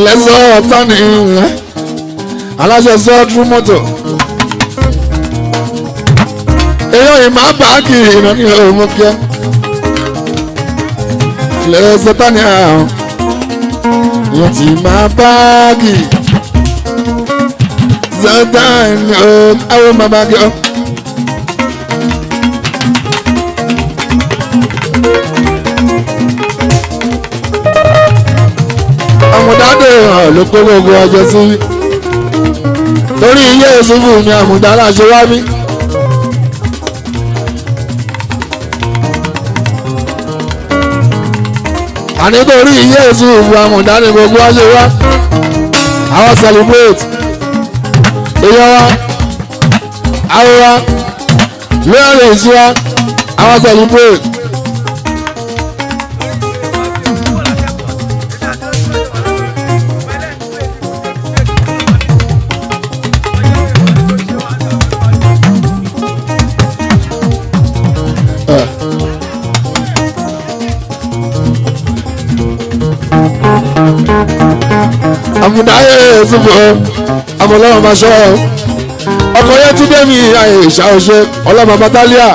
lẹ́sọ̀ ọ̀tá ni aláṣẹ sọ́ọ́dún mọ́tò èèyàn ìmọ̀ báàgì ìrànní ọmọ kíá lẹ́sọ̀ ọ̀tá ni àwọn èèyàn tí máa báàgì zọ́tà ni àwọn máa báàgì ọ́. àmùdádé hàn ló polówó ọjọ́ sí torí iye ìṣubú ni àmùdálà ṣe wá bí. àní torí iye ìṣubú àmùdálé gbogbo wa ṣe wá àwọn celebrate èèyàn wa àwọn wa lórí ìṣúra àwọn celebrate. àmúdáyé ṣùgbọ́ àmọ́lọ́wọ́ máa ṣọ́ ọkọ̀ yẹn tún dẹ́mi àyè ìṣàwọ̀ṣe ọlọ́mọ bátálíà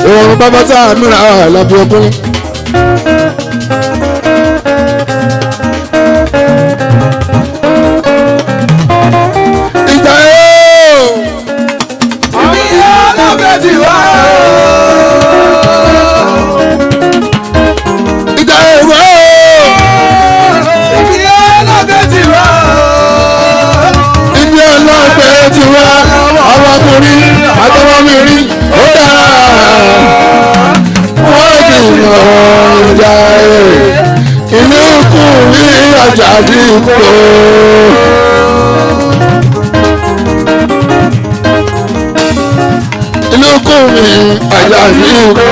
ìwọ̀n bábátá mìíràn lábí ọkùnrin. ìjà yóò àmì ọlọ́bẹ̀ ti wá ìjà yóò ibi ọlọ́pẹ́ ti wá ọmọkùnrin àtọmọbìnrin ó dára wọ́n jìnnà ìjà ìlú kù ní ọjà dìbò. ìlú kù ní ọjà dìbò.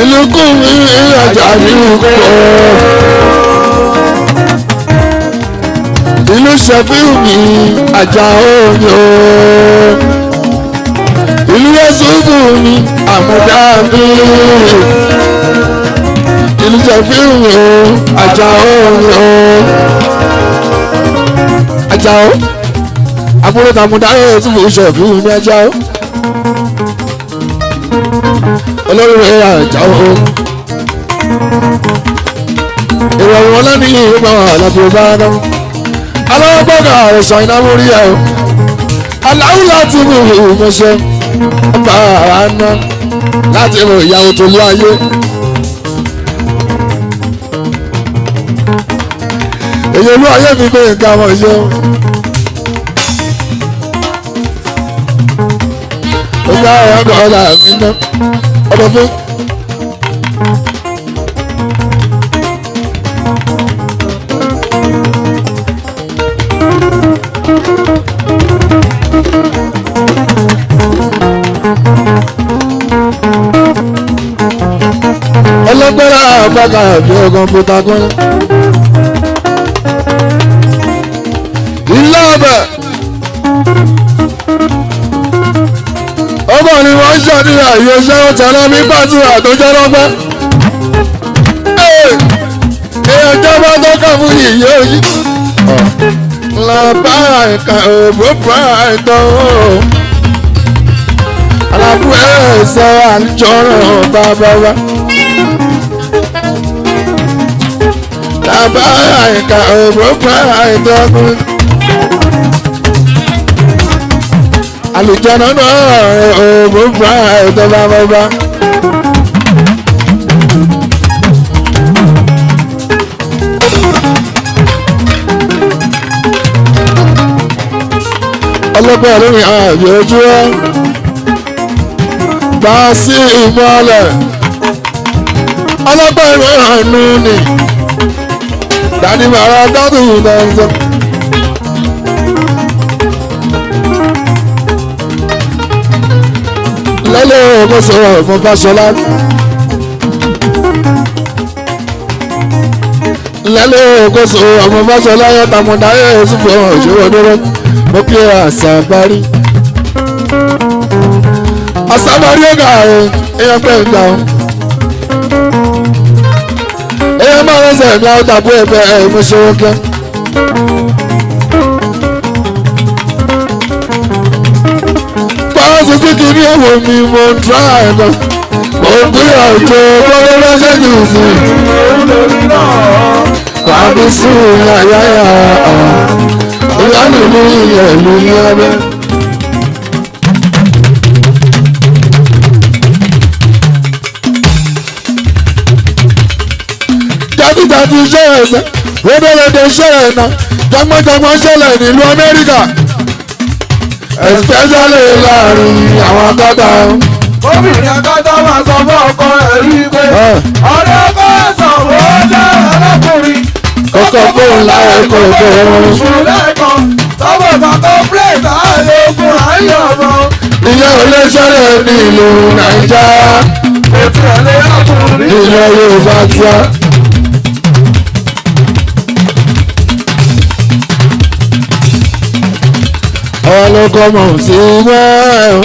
ìlú kù ní ọjà dìbò. ìlú ṣẹ́fíù ní àjà òyò ìlú yẹ́sùfù ní àmúdáàbí ìlú ṣẹ́fíù ní àjà òyò àjà ó àbúrò tàmúdáyé yẹ́sùfù ṣẹ́fíù ní àjà ó olórí rẹ̀ àjà ó ìrọ̀rùn ọlọ́nìyí ìgbà wà lábẹ́ bá náà alágbọ́gà àrẹ̀sàn iná mórí ẹ̀ o aláwù láti mú ìmọ̀ṣẹ́ ọba àná láti mú ìyàwó tó lú ayé. èyí olú ayé mi gbé nǹkan ọmọ ìṣe o. ó gbá ọ̀gá ọ̀la mi ná ọmọ fún. ọlọ́gbẹ́rẹ́ àbáka bí ọgàn bùtà kan. ilé ọbẹ̀ ọmọ ni wọ́n ń ṣàdúrà yóò ṣẹ́wọ́n tẹ̀lé mi pàtó àtọ́jọ́ lọ́gbẹ́. èèyàn jọba tọ́ka fún yìí yóò yí. làbá ẹ̀ka òbó bá ẹ̀tọ́ alábùú ẹ̀ sọ àlùjọ́rọ̀ bàbá wa. làbá ẹ̀ka òbó bá ẹ̀tọ́ àlùjọ́nà náà òbó bá ẹ̀tọ́ bàbá wa. ọlọ́pàá lórí ààyè ojú ẹ gbà sí ìmọ̀lẹ̀ ọlọ́pàá ìrọ̀rùn àánú ni dání màrá dọ́dún ìdánsẹ́. lẹ́lẹ́ ògbóṣòwò fún Fáṣọlá lẹ́lẹ́ ògbóṣòwò fún Fáṣọlá yọtàmùdáyé ìṣùfọ̀ òṣèwọ̀ dúró mo kí àṣàbárí àṣàbárí ọ̀gá èèyàn pẹ́ ìgbà o lẹ́sẹ̀ mi àwọn tàbí ẹ̀bẹ̀ mo ṣe wọ́n kẹ́. báwo sì kí ní ẹ̀wọ̀n mi mo ń tra ẹ̀ lọ. mo ń gbìyànjú bọ́lá lọ́sẹ̀ jù sí. wàbí sùn yáyáyá ìyá mi ní ìyẹ̀lú ní abẹ́. jàdíjàdí iṣẹ́ ẹ̀sẹ̀ rédèrèdè iṣẹ́ ẹ̀ náà jọgbọ́njọgbọ́n ṣẹlẹ̀ nílùú Amẹ́ríkà especially láàrin àwọn akọ́ta. gómìnà akọ́ta máa sọ fún ọkọ rẹ̀ rí pé ọ̀rẹ́ ọkọ ẹ̀sán ó jẹ́ alákùnrin. kókó fóun láyé kókó wọn. ṣùlẹ́kàn tọ́wọ́ bàbá pírẹ́tà àyọ̀kùn àyọ̀mọ́. ilé olè ṣẹlẹ̀ ní ìlú Nàìjíríà. ètò ẹ̀lẹ́ ọkùnrin. ilé Yorùbá tíá. ọlọ́kọ̀ mọ̀ sí wẹ́ẹ̀.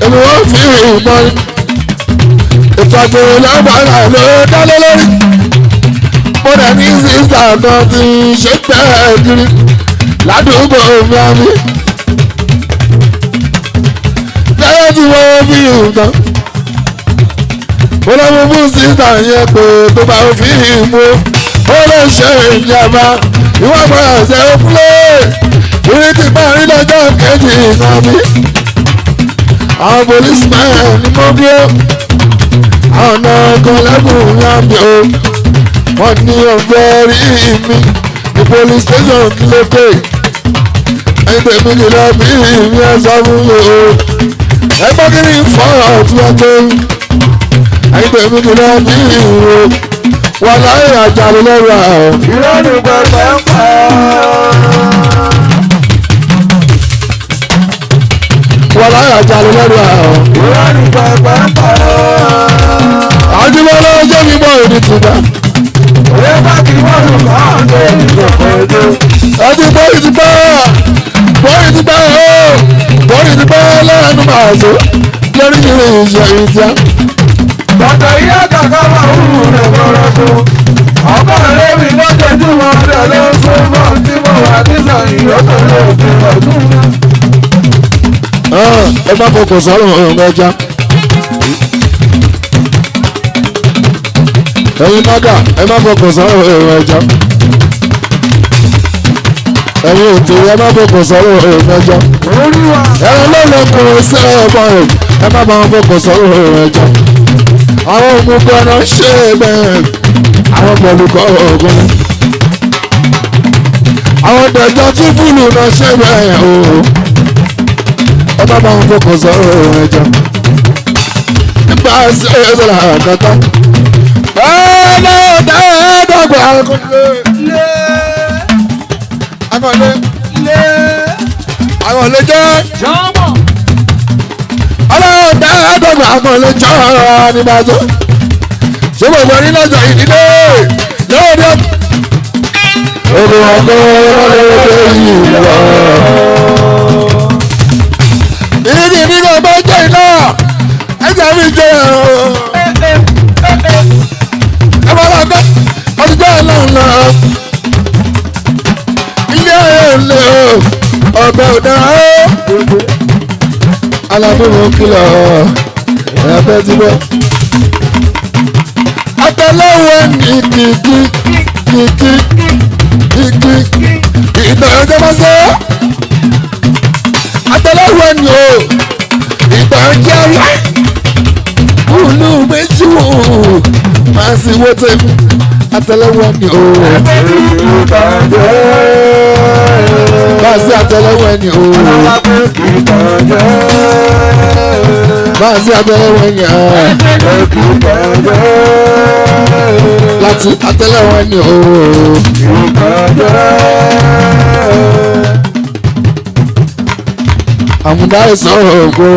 èmi wọ́n fi ìbọn ìfàgbèrè lábàárà ló dálé lórí. mo dẹ̀ ní sísà kan tí ṣe tẹ́ kiri ládùúgbò miami. lẹ́yìn tí wọ́n fi ìbọn mo lọ́mú fún sísà yẹn pé tó bá fi ìmú ó lè ṣe ìjàmbá ìwọ́n gbọ́dọ̀ ṣe ó kúlẹ̀ ìrí ti parí lọ́jọ́ kejì náà mi. àwọn policemen ni mo bí ó àwọn náà kan lẹ́kùn yá mi ó wọ́n ní ọ̀fẹ́ rí mi ní police station kí ló dé ẹ̀yin tèmi kì lọ bí mi ẹ̀ sọ fún mi o ẹgbẹ́ kí ni fọ́ọ̀rọ̀ tí wọ́n tó ẹ̀yin tèmi kì lọ bí mi o wọ́n láyé àjàlè lọ́rọ̀ àwọn. ìrọ́lù pẹ̀pẹ̀ ń pa. wọ́n láyé àjàlè lọ́rọ̀ àwọn. ìrọ́lù pẹ̀pẹ̀ ń pa. àjùmọ̀ lọ́wọ́ jẹ́ mi mọ́ òní tìgbà. òye bá kí wọ́n lù máa ń lé ìjọba èdè. ẹtí bọ́ọ̀lì ti pẹ́ bọ́ọ̀lì ti pẹ́ bọ́ọ̀lì ti pẹ́ lẹ́nu màṣọ lórí ìrìn ìṣẹ̀yìn tíá. bàtà ìyá kàkà máa ń wù rẹ̀ bọ̀rọ̀ tó. ọkọ rẹ̀ mi lọ́jọ́júmọ́ rẹ̀ ló ń sún mọ́ tí mo wà nígbà ìyọ́tọ̀ lóògbé ọdún náà. ẹ má fọkàn sọ́rọ̀ ọ̀rọ̀ ẹja. ẹ̀yin mága ẹ má fọkàn sọ́rọ̀ ọ̀rọ̀ ẹja. ẹ̀yin ètò ẹ má fọkàn sọ́rọ̀ ọ̀rọ̀ ẹja. ẹ̀rọ lọ́lọ́kùnrin sí ọ̀bọ̀n ẹ̀ ẹ má bá wọn fọkàn sọ́rọ̀ ọ̀rọ̀ ẹja. àwọn òmùgọ̀ náà ṣe é bẹ́ẹ̀ àwọn pẹ̀lúkọ̀ ọ̀gbọ́n. àwọn dẹ̀jọ́ tí fúlù náà ṣe bẹ́ẹ̀ o ẹ má bá wọn fọkàn sọ́rọ̀ ọ̀rọ̀ ẹja. nípa sí ẹ̀ẹ́dọ̀là àkàtà. ẹ̀ẹ́dọ̀gbà akọ̀lé jẹ́ ọlọ́dàádọ́gbà akọ̀lé jọ́ nígbàtọ́ ṣé gbogbo ní lọ́jọ́ ìdílé lóòdì ogun ọkọ̀ lọ́lọ́dẹ yìí lọ. ìdí nígbà bá jẹ́ iná ẹ̀jẹ̀ mi jẹ́ ẹ̀fọ́ lọ́kọ́ ọdún ọlọ́run lọ. ilé ilé ọbẹ̀ òdára ó alábòrò kìlọ̀ ẹ̀fẹ́ ti bọ́. àtẹlẹwọ ní kìkì ìtàn ẹjọ́ bá sọ. àtẹlẹwọ ní o ìtàn ẹjọ́ wá kúlù méjì wò máa sì wó tẹ̀mí. àtẹlẹwọ ní o máa sí àtẹlẹwọ ní o máa sí àtẹlẹwọ ní o láti àtẹlẹwọ ní o. àmúdá ìsọ̀rọ̀ ògo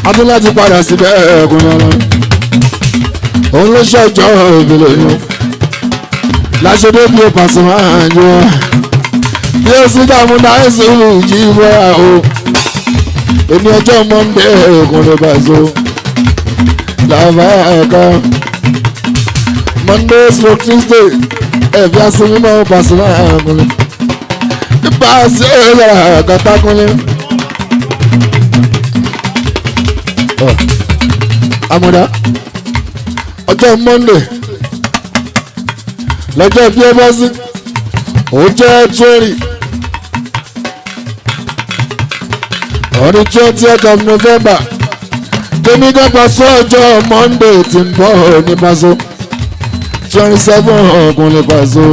adún láti padà síbẹ̀ ẹ̀ẹ́gùn lọ́nà òun ló ṣọjọ́ ìbílẹ̀ yìí láṣọdé bí o pàṣẹ máa ń yọ bí o sì dààmú náà sùúrù jí bọ́ra o èmi ọjọ́ mọ́ndé ẹ̀ẹ́gùn ló bá so làbá ẹ̀ka Monday stroke Tuesday ẹ̀fí asinimọ̀ Pasuma ẹ̀kúnlẹ̀ nípa sí ẹ̀rọ kàtàkùnlẹ̀. Àmọ̀dá ọjọ́ Monday lọ́jọ́ bí ẹ bá sí ó jẹ́ 20 ọdún 20th of November tèmi gbàgbọ́ sọ ọjọ́ Monday tí ń bọ̀ ní Paso 27 ọkùnrin Paso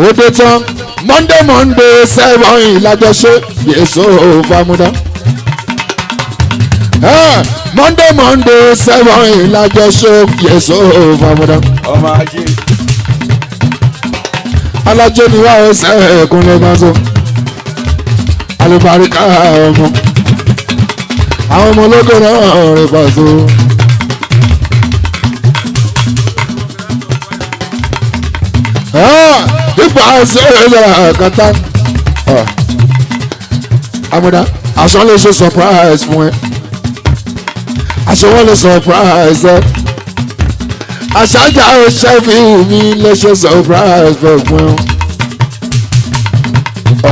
ó dé tán Monday 7 ìlàjọṣe Yèsò Fámúdá. Monday 7 ìlàjọṣe Yèsò Fámúdá. ọmọ ajé alájẹ ni wàá ẹsẹ̀ ẹ̀kúnlẹ̀ Paso alùbáríkà ọmọ àwọn ọmọ ológo náà rẹ̀ Paso. Nípa ṣe ẹ̀rọ kàtà Àmọ̀dá aṣọ lè ṣe surprise fún ẹ aṣọ wọn lè surprise ẹ àṣàjà ṣẹ́fì mi lè ṣe surprise fún ẹ.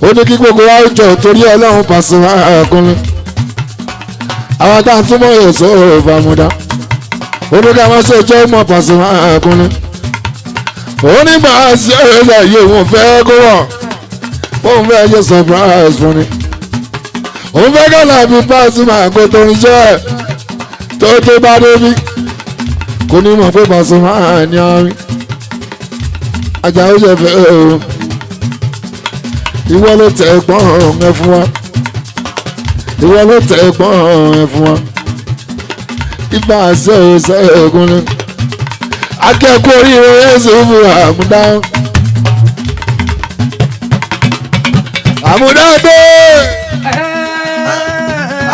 Ó ní kí gbogbo wa jọ torí Ọlọ́run Pasuma ẹ̀kúnlẹ̀ àwọn tá a túmọ̀ Yèsò Fámúdá ó ní ká wọ́n ṣe jẹ́ ọmọ Pasuma ẹ̀kúnlẹ̀ ó ní màá ṣe ẹ̀rọ yìí òun fẹ́ kó wọ̀ òun fẹ́ ṣe surprise fún ni òun fẹ́ kọ́ làbí Pasuma kó torí jẹ́ tó bá débi kò ní mọ̀ pé Pasuma ní ọrin ajá ó ṣe fẹ́ o ìwọ ló tẹ̀ pọ́n ẹ fún wa ìwọ ló tẹ̀ pọ́n ẹ fún wa ibà ṣe ò ṣe ẹ̀kúnlẹ̀ akẹ́kọ̀ọ́ oríire Yèsò fún Àmúdá. Àmúdá dé.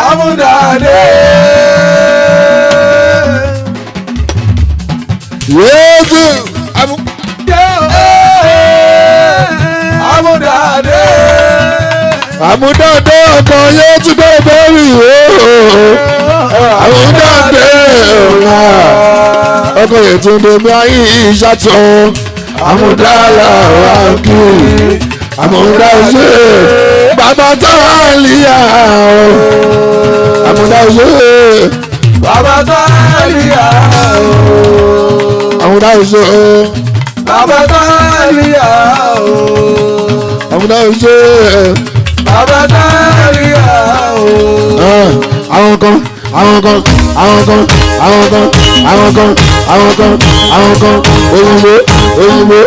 Àmúdá dé. Yéésù. Àmúdá dé. Àmúdá dé ọkọ̀ yóò tún bẹ́ẹ̀ bẹ́ẹ̀rì Àmúdá dé ọkọ̀ yẹn tún dé bí ayé ìṣàtọ̀ Àmúdá làwọn kì í Àmúdá ṣe bàbá táwọn lìyà Àmúdá ṣe bàbá táwọn lìyà Àmúdá ṣe bàbá táwọn lìyà Àmúdá ṣe bàbá táwọn lìyà àwọn kan òyìnbó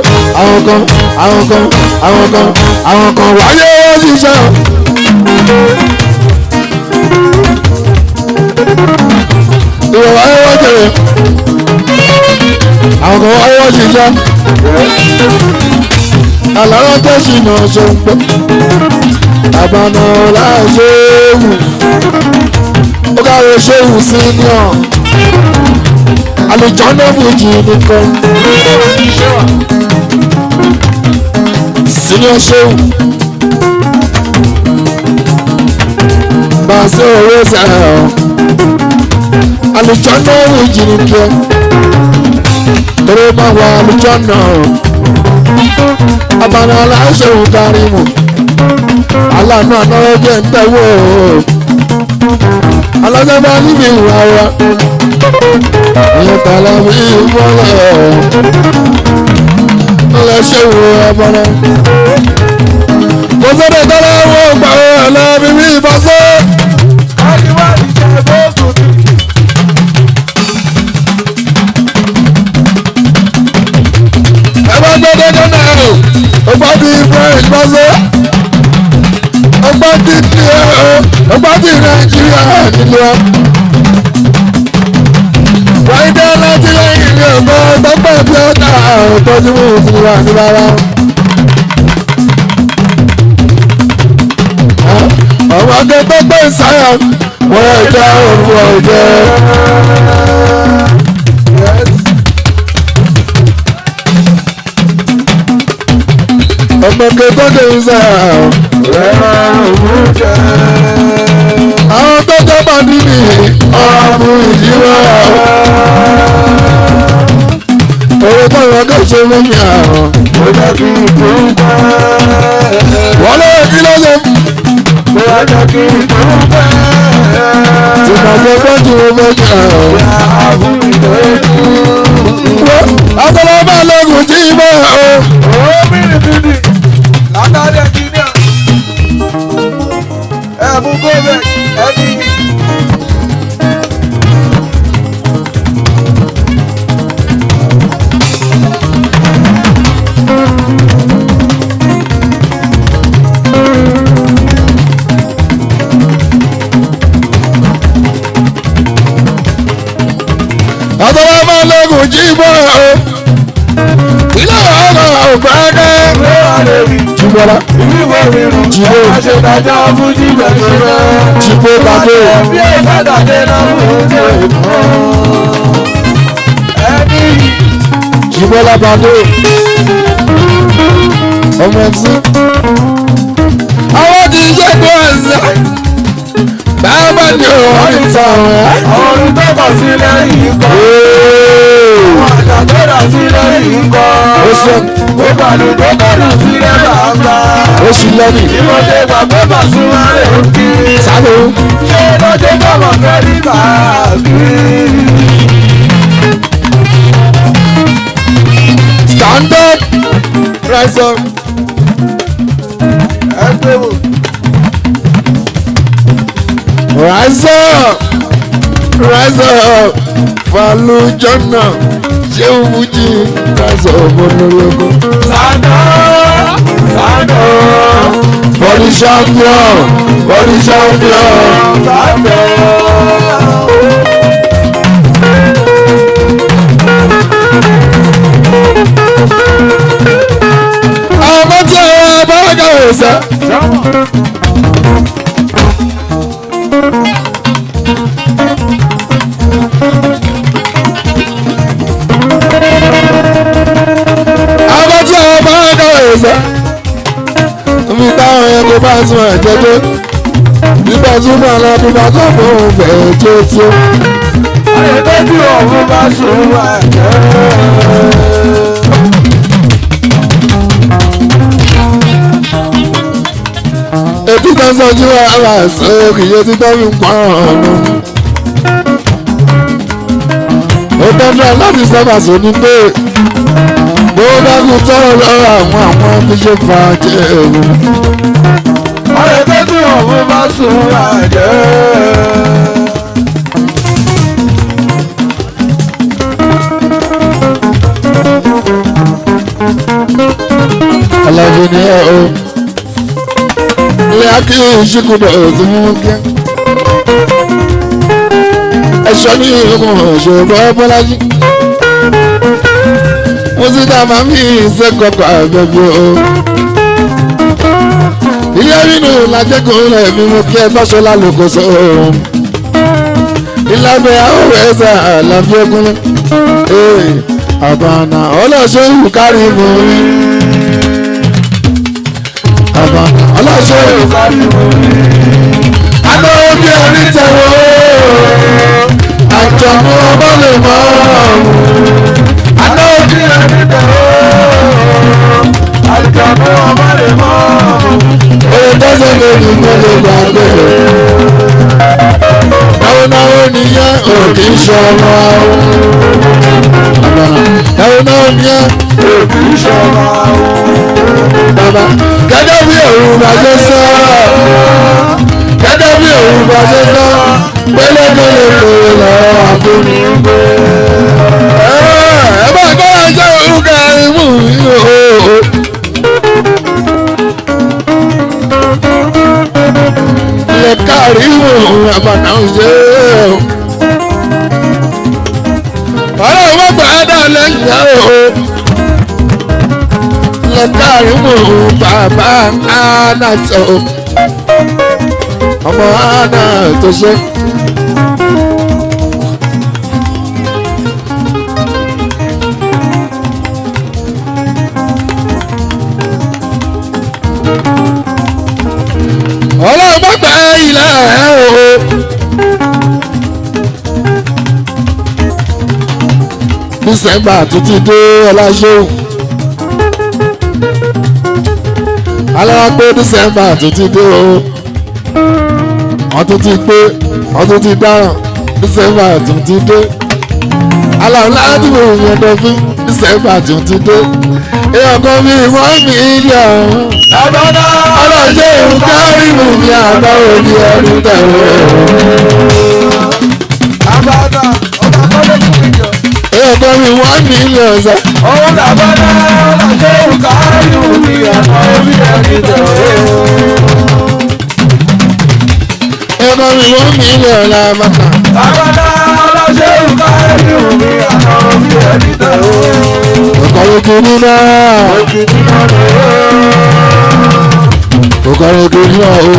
àwọn kan wáyé wọ́n sì ṣe. ìwọ wáyé wọ́n jẹrẹ àwọn kan wáyé wọ́n sì ṣe. àlàrà tẹ̀sí náà ṣe ń pẹ́ àbànà láṣẹ wù ó káre ṣéwù senior àlùjọ́nà fújì nìkan senior ṣéwù bàṣẹ òwe sẹ́ẹ̀ àlùjọ́nà fújì nìkan torí máa wà àlùjọ́nà àbànà aláṣẹwù kárí mu aláàánú ànáwó jẹ́ ń tẹ́wọ́ alájọba níbi ìwà wa ìyẹn tààlà bí ìfọlẹ ọlọṣẹ wo abọlẹ kò sóde tọ́lá wọn gbà wọn lọ bíbí ìbáṣẹ. ẹ bá gbọ́dọ̀ dáná o ó gbọ́ bí ìfọ̀rẹ́ ìbáṣẹ ọgbọ́n ti Nàìjíríà nílò wáyé láti lẹ́yìn ní ọgbọ́n tọ́pẹ́ bí ó dà ọ̀tọ́ tí mo ti wà ní rárá. ọmọ akẹ́kọ̀ọ́ pé sáyà wọ́n yẹ jẹ́ òru ọ̀jẹ́. ọmọ akẹ́kọ̀ọ́ pé sáyà àwọn tó owó tó lọ kó ṣe fún mi àrùn. Mo jẹ́ kí n dúpẹ́. wọ́n lọ́wọ́ kí ló ṣe. Mo jẹ́ kí n dúpẹ́. tí màá fẹ́ kó tí mo fẹ́ kí àrùn. àtọ́lọ́ bá lọ́gùn jí bọ́ o. Bìrìbìrì látàrí ẹ̀jìnìà. Ẹ̀mú gómẹ̀ ẹni. àtọ́lọ́ bá lọ́gùn jí bọ́ o. ilé ọ̀rọ̀ ògbẹ́dẹ́. jùbọ́lá. Ìwé mi rùn. Jìbò. Àṣetàjà fún jíjẹ ṣẹlẹ̀. jìbò bàbá. Bí ìbádàdé náà fún ṣe ìtàn. Ẹni jìbọ́lá bàbá. ọmọ ẹtí. àwọn kì í ṣe kó ẹsẹ̀. bàbá ni òun ń ta ọ̀rẹ́. ọ̀run tó kọ̀ sílẹ̀ yìí kọ́. Àjà tó dà sílẹ̀ yìí kọ́. ó ṣe Gbogbo àlùkò kọ̀dà sílẹ̀ bàbá. ó ṣì lẹ́nu. Ìmọ̀dé gbàgbé Pasuma lè kí. sálọ. Ṣé lọ́jọ́ bọ̀mọ̀ kẹ́rì bàbí? stand up. rise up. Ẹgbẹ́ wò. rise up. rise up. Falujana ṣéun fújì rise up olólogbo. Sànà Sànà for the champion for the champion. Sànà. àwọn tí àwọn abáraga wò sá. àwọn tí àwọn abáraga wò sá. omi táwọn yẹn kó bá tún ẹ̀ jẹjẹ. nígbà tí wọn lọ bí wọn kọ́ bó ń fẹ́ tó tí ó. Àyẹ̀dẹ́jú ọ̀hún bá sùn wá jẹ́. ètí tó sọjú ara sókè yé títọ́ fi ń pọ́n ọ̀nà. ó tọ́jú ẹ láti sábà sóní pé bó bá kú tọ́rọ lọ́wọ́ àwọn tó ṣe fàájì ẹ̀rù. Àyẹ̀dẹ́jú ọ̀hún bá sùn wá jẹ́. alábí ni ẹ o ilé akíyè ìṣíkúdọ̀ òtún mú kí ẹ̀ṣọ́ ní ìmọ̀ ṣòro bọ́lájí mo sì dá máa ń fi ìṣẹ́kọ̀ọ́kọ̀ àgbẹ̀bẹ̀ o ilé nínú làjẹ́kùn rẹ̀ mi mú kí ẹ tọ́ṣọ́ lálùkọ́sọ ìlànà àwọn ẹ̀sà àlàfí ẹkùnrin àbànà ọlọ́ṣọ́ ìwùkárí mọ́ rí àbànà ọlọ́ṣọ́ ìwùkárí mọ́ rí àná omi ẹ̀rí tẹ̀wọ́ àjọmọ́ ọmọ lè mọ́ àná omi ẹ̀rí tẹ̀wọ́ Àjọ̀dún ọmọ rẹ̀ mọ́. oye tọ́sẹ̀ lórí mọ́lẹ̀ gbàgbé náwó náwó nìyẹn ò kì í ṣe ọmọ àwọn àbànà náwó náwó nìyẹn Ò kì í ṣọmọ àwọn. bàbá gẹ́gẹ́ bí òun bá ṣe sọ gẹ́gẹ́ bí òun bá ṣe sọ gbẹ́lẹ́gbẹ́lẹ́ kòrò lọ́wọ́ àfúnni ń gbé. ẹ bá gbọ́ ẹjọ́ òun kẹrin mú ìhòòhò. ilẹ̀ káàrí mú àbànà ṣe é o. ọlọ́run wọ́n gbà á dà lẹ́yìn o. ilẹ̀ káàrí mú bàbá àná tó ọmọ àná tó ṣe. ọlọ́run bá gbà ilẹ̀ ẹ̀ o. December tó ti dé ọláṣẹ́wò alára pé December tó ti dé o wọ́n tó ti pé wọ́n tó ti dáràn December tó ti dé aláwọ̀ láti wò yẹn dọ̀fín December tó ti dé èèyàn kan bí wọ́n mi ilé ọ̀hún ọlọ́jẹ́ ìkárí mú mi àgbà òbí ẹni tẹ̀wé. èèyàn kan bí wọ́n mi ilé ọ̀sẹ̀. òun làbọ̀dá ọlọ́jẹ́ ìkárí mú mi àgbà òbí ẹni tẹ̀wé. èèyàn kan bí wọ́n mi ilé ọ̀la bàtà. làbọ̀dá ọlọ́jẹ́ ìkárí mú mi àgbà òbí ẹni tẹ̀wé. Òkòrò kìíní náà. Òkòrò kìíní náà o.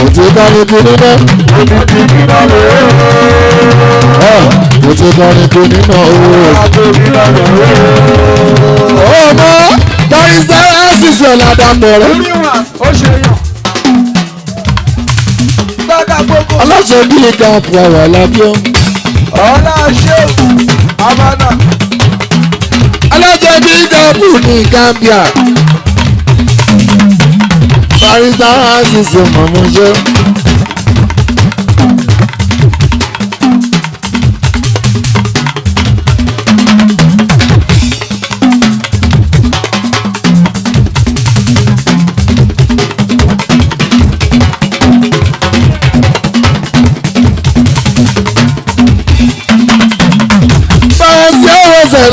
Òtí kọ́ni kìíní náà. Òtí kọ́ni kìíní náà o. Ọmọ Barrister Asisi Ọ̀làdàmọ̀rẹ́. Aláṣẹ bíi ká pàwọ̀ lábíọ́. Ọlá ṣéwù abana. Alájẹ bí dọ́bù ní Gambia. Barrister Asisi mọ̀mọ́ṣẹ́.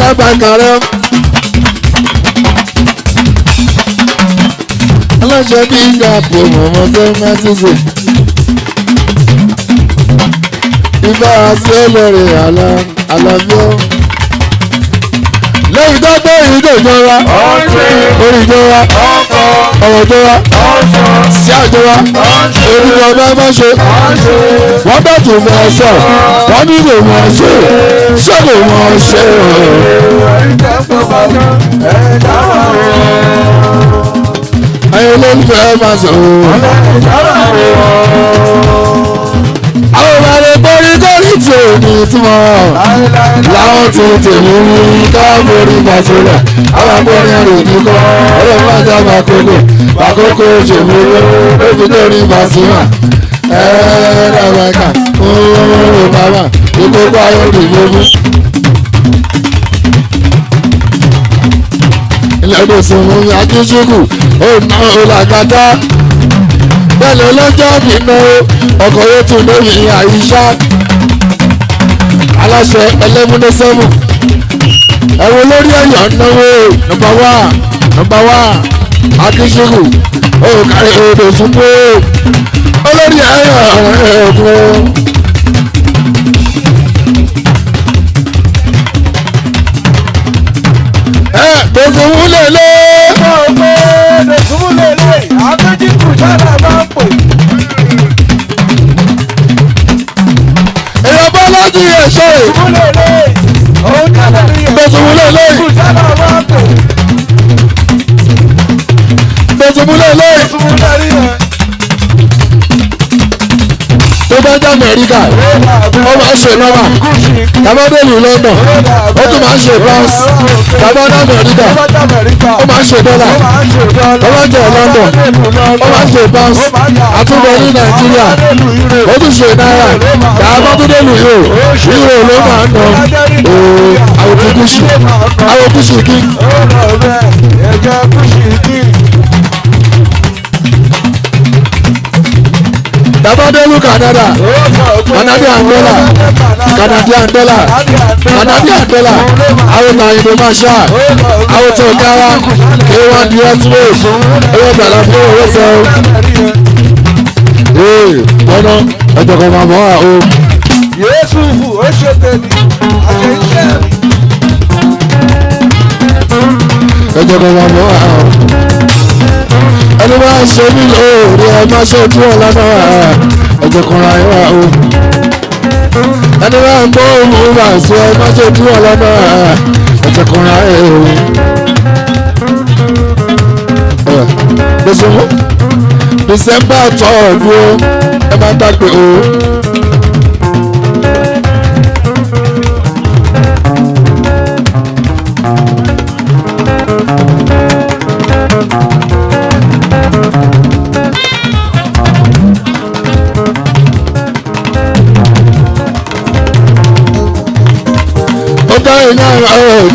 Lábàkàrẹ́ aláṣẹ bí ìgbàpò mọ̀mọ́ tó má ṣíṣe ibà àti olórí àlàáfíà lẹ́yìn tó gbé ìdè ìjọba orí ìjọba ọ̀rọ̀ ìjọba sí àjọba orúkọ bá bá ṣe wọ́n bẹ̀ tún fẹ́ sọ wọ́n ní kò mọ̀ ṣe ṣé kò mọ̀ ṣe ayé olólùfẹ́ máa sọ àwọn ọmọ rẹ̀ borí kórì tí ò ní túmọ̀ láwọn tí tèmi rí káàbórí fàṣọlẹ̀ àwọn akọrin rẹ̀ nìkan ọ̀rẹ́ máa já bàkókò òṣèlú lóbi lórí fàṣímà ẹ̀ẹ́dàgbàkà ooo bàbá ìkókó ayọ̀dẹ̀ lógún. ilẹ̀ sọ̀rọ̀ akíṣùkù ọ̀nà ọ̀làkàtà bẹ́ẹ̀ lọ́jọ́ nínú ọkọ̀ yóò tún lórí àyíṣà aláṣẹ 1107 ẹ̀wọ̀n lórí ẹ̀yọ̀ náwó nọ́mbà wá akíṣùkù òkàrí odò súnmọ́ olórí ẹ̀yọ̀ ẹ̀kún. Dòsùnmúlélé. Dòsùnmúlélé àbẹ́jìkù sára máa ń pè. Èèyàn bá láti ẹ̀ṣọ́ rẹ̀. Dòsùnmúlélé òun kàlẹ́ rí ẹ̀. Dòsùnmúlélé. Sára máa ń pè. Dòsùnmúlélé. Dòsùnmúlélé ẹ̀. Tó bá jẹ́ Amẹ́ríkà ó máa ń ṣe nọ́mà tàbádẹ́lù London ó tún máa ń ṣe pounds tàbádẹ́ Amẹ́ríkà ó máa ń ṣe dọ́là ó máa ń jẹ́ London ó máa ń ṣe pounds àtúbọ̀ ní Nàìjíríà ó tún ṣe náírà tàbádẹ́lù euro ló máa ń nà àwọn kùsì kí. Tabadelu Canadian dollar, àwọn òyìnbó máa ṣá, àwọn tó kára, K1 direct rate, owó gbàlá fún owó sọ. Bọ́nà ẹjọ́ kan máa bọ́ wá o. Yéésù fún ó ṣe tẹ̀lé àjẹjẹ́ mi. Ẹjọ́ kan máa bọ́ wá o. Ẹni máa ṣe mí lóore ẹ máa ṣe ojú ọ̀la náà ẹjọ́ kan ra ẹ wá o. Ẹni máa ń gbọ́ òun bá ṣe ẹ máa ṣe ojú ọ̀la náà ẹjọ́ kan ra ẹ o. Lọ́sọ̀mọ́ December 3rd o ẹ máa gbàgbé o.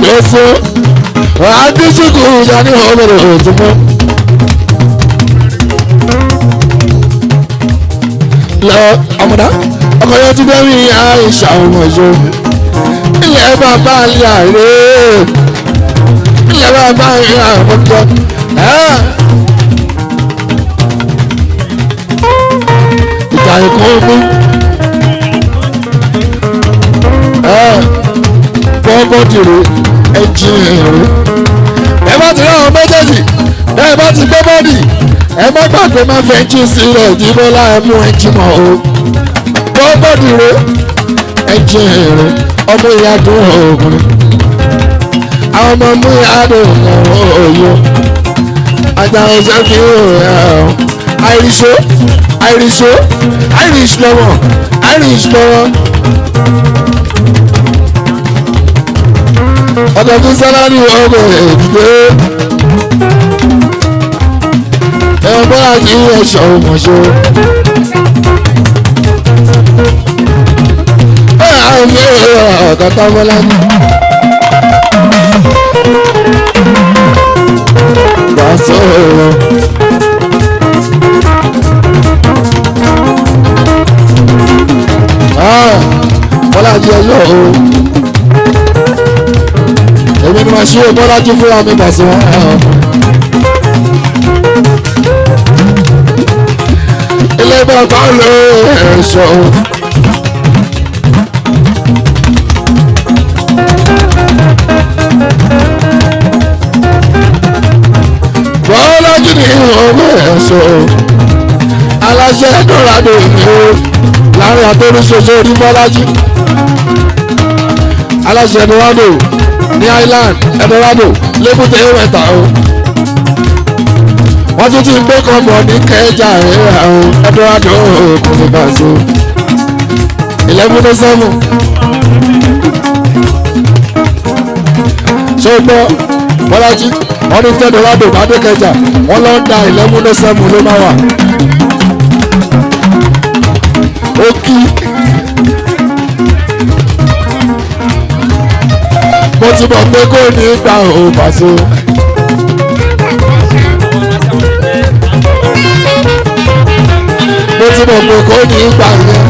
gbèsè àdìsíkù ìjà ní ọmọdé òtúmọ̀. lọ ọmọdé ọkọ yẹn ti dẹ́rìn àìsà ọmọ ìṣó ilẹ̀ bàbá ilé àrè ilẹ̀ bàbá ilé àmọ́tọ́ ìjà ìkọ́ omi bọ́ọ̀bọ̀dìrì ẹ̀jìn èrè ẹ bá ti rí àwọn méjèèjì ẹ bá ti gbé bọ́ọ̀dì ẹ má gbàgbé má fẹ́ jí sílẹ̀ ìdíbò láì mú ẹjí mọ́ o bọ́ọ̀bọ̀dìrì ẹ̀jìn èrè ọmọ ìyá dùn òògùn àwọn ọmọ mú ìyá dùn òòyò ajá ọjọ́ kí ó àìríṣó àìríṣó àìríṣ lọ́wọ́ àìríṣ lọ́wọ́. ọ̀dọ̀ fún sálárì ọgbẹ̀ èdè ẹ̀wọ̀n bá kí ẹ̀ṣọ́ ọmọṣọ́ àwọn mẹ́rin ọ̀kọ̀tà mọ́lá ní pàṣẹ ọ̀rọ̀ mọ́lá jẹ́ ẹjọ́ o èmi ni màá ṣe bọ́lájú fúnra mi bàṣẹ wọn. ilé bàbá ló ẹ̀ṣọ́. bọ́lájú ni ọmọ ẹ̀ṣọ́. aláṣẹ dọ́làdọ̀ ìlú láàrin àtọ́rùṣoṣo rí bọ́lájú. aláṣẹ dọ́làdọ̀ ní island Eldorado lébùté mẹ́ta o wọ́n tún ti gbé kọ́mọ ní kẹjà Eldorado kò ní bá so 11:07 ṣọgbọ́ bọ́lájí wọ́n ní Eldorado bá dé kẹjà wọ́n lọ ń da 11:07 ló máa wà ó kí. mo ti mọ̀ pé kò ní gbà ó Paso. mo ti mọ̀ pé kò ní gbà yẹn.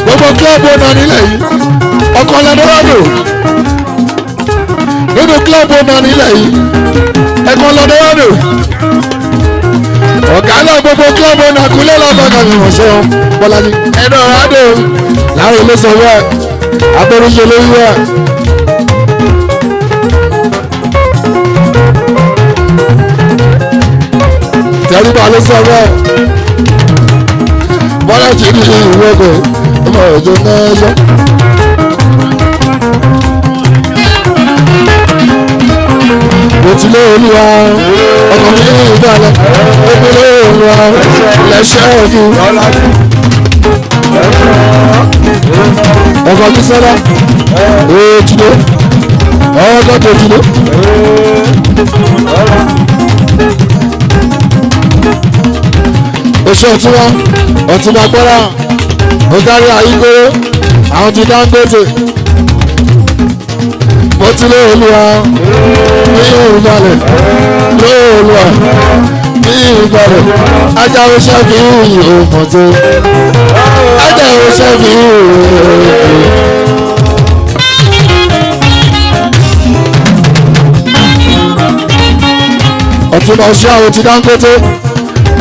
gbogbo kílọ̀bù náà nílẹ̀ yìí ọkọ̀ lọ́dọ́rọ́dọ̀ nínú kílọ̀bù náà nílẹ̀ yìí ẹ̀kọ́ lọ́dọ́rọ́dọ̀ ọ̀gá náà gbogbo kílọ̀bù náà kúlẹ̀ lọ́gbọ̀ngàn ìwọ̀nsẹ̀ Bọ́lájí Eldorado láàrin ilé sọ wẹ́ abẹ́rúṣe lórí wẹ́. tẹríba ló sọ wẹ́ Bọ́lájí ní ìwọ́gbẹ̀ ọmọ òjò náà yọ. mo ti lé olúwa ọkọ mi ní ìgbàlẹ̀ ó ti lé olúwa lẹ́sẹ̀ òfin. ọkọ̀ mi sọ́dá ojúlé ọkọ̀ tó ojúlé. oṣù ọ̀túnba gbọ́dá ọ̀gárí àyíkóró àwọn ti Dangote mo ti lé olúwa ní ìbàlẹ̀ lé olúwa ní ìbàlẹ̀ ajáwó ṣẹ́fì yìí ò mọ̀ tó ajáwó ṣẹ́fì yìí ò ọ̀túnba ọṣù àwọn ti Dangote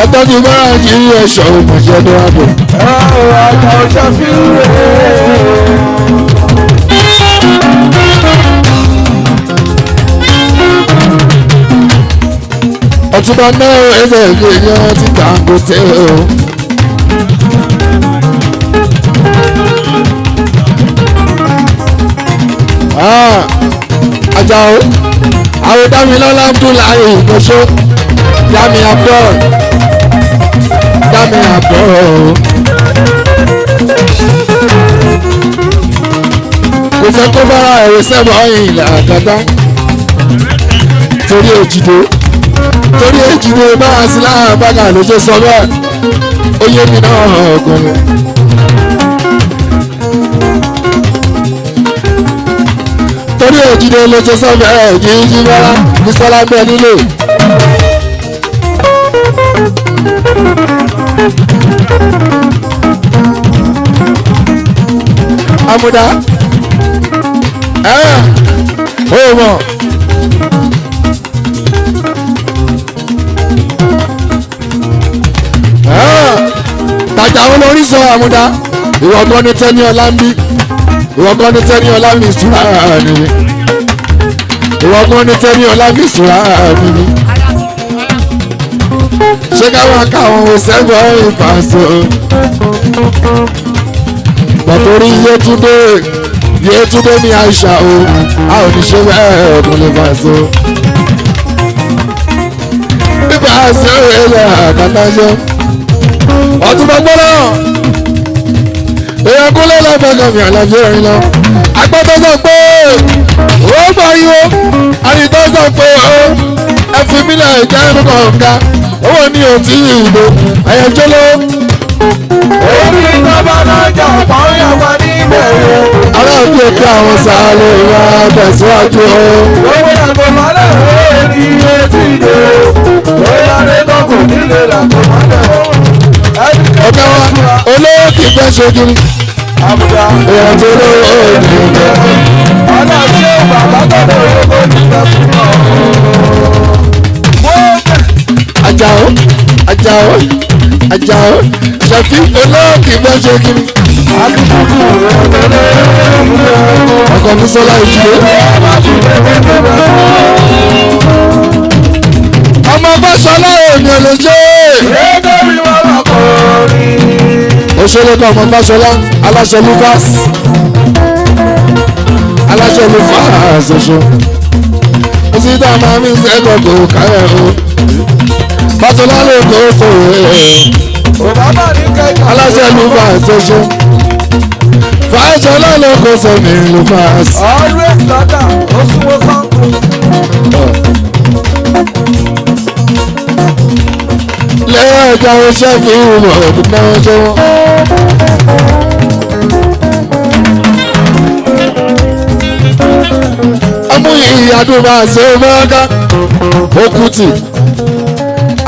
ẹgbẹ́ tí mọ́ra kì í ẹ̀ṣọ́ òmùṣẹ́ tó wà bọ̀. ajáwó ṣẹ́fì yìí ọ̀túnba náà ẹsẹ̀ ìgbéyàn ti Dangote o. Àjàó àwọn Dámilọ́lá Abdullahi ìgbésó Dami Abdul kò fẹ́ kó bára ẹ̀rọ sẹ́mu ọ̀yìn ilẹ̀ àgàdá torí èjìdé bá a sí láàrín bága lójó sọ bẹ́ẹ̀ ó yé mi náà ọkùnrin. torí èjìdé ló ṣe sọ́fẹ̀ ẹ̀ kì í jí rárá ní sọ́lá bẹ́ẹ̀ nílò. Amúdá ó mọ̀ tàjà wọn lórí sọ Amúdá ìwọ gan ni tẹ́ni ọlá ń bí ìwọ gan ni tẹ́ni ọlá mi ìṣúra nìyí ìwọ gan ni tẹ́ni ọlá mi ìṣúra nìyí ṣé káwọn akáwọn òṣèlú ìfàṣọ pàtórí Yétúndé ní àìsà o a ò ní ṣe bẹ́ẹ̀ ọdún lè fàṣọ nípa àṣẹ ilẹ̀ àkàtàṣọ ọtún bá gbọ́dọ̀ èèyàn kúnlẹ̀ lọ́fẹ̀ẹ́ mi àlàjì ẹ̀rín lọ agbọ́dọ̀ sọ pé ó gbà yíwó àyíkọ́ sọ pé ẹ fi mílẹ̀ ìjà ẹnu kọ̀ọ̀kan owó ní òtí ìbò ẹ̀yẹ́jọ́ ló. Orí ìjọba lọ́jà pọ́nyà wà níbẹ̀ yẹn. Aláàbí ẹ̀ka àwọn sàálẹ̀ wa tẹ̀síwájú o. Owó yàgò mọ́lẹ̀ orí etí ìdè. Bóyá lẹ́kọ̀ọ́ kò nílé làgò mọ́lẹ̀ o. Ọ̀gá wa olówó kì í fẹ́ ṣe kiri. Àbúdá. Èèyàn tó lówó òní ìgbẹ́. Ọlọ́ṣẹ́ bàbá gbọ́dọ̀ owó nígbà fún ọ. Àjàó ṣẹ̀fí olówó kì í fẹ́ ṣe kiri. Ọkọ̀ mi sọ́lá ìjìlé. Ọmọ Fáṣọlá òní ò lè jẹ́. Òṣèlú kan ọmọ Fáṣọlá aláṣẹ Lucas oṣù. Ó sì dá máa mi sẹ́kọ̀ọ́ kò káyọ̀ o. Fáṣọlá lè kó sòrò aláṣẹ Lucas oṣù. Fáṣọlá ló kó sọmi Lucas. Always lọ́dà ó súnmọ́ sáńkù. Lẹ́yìn ọjà oṣẹ́ fi ìwọ̀ ọdún náà ṣe wọ́n. Amúyí àdúrà ṣe mọ́ká Òkútì.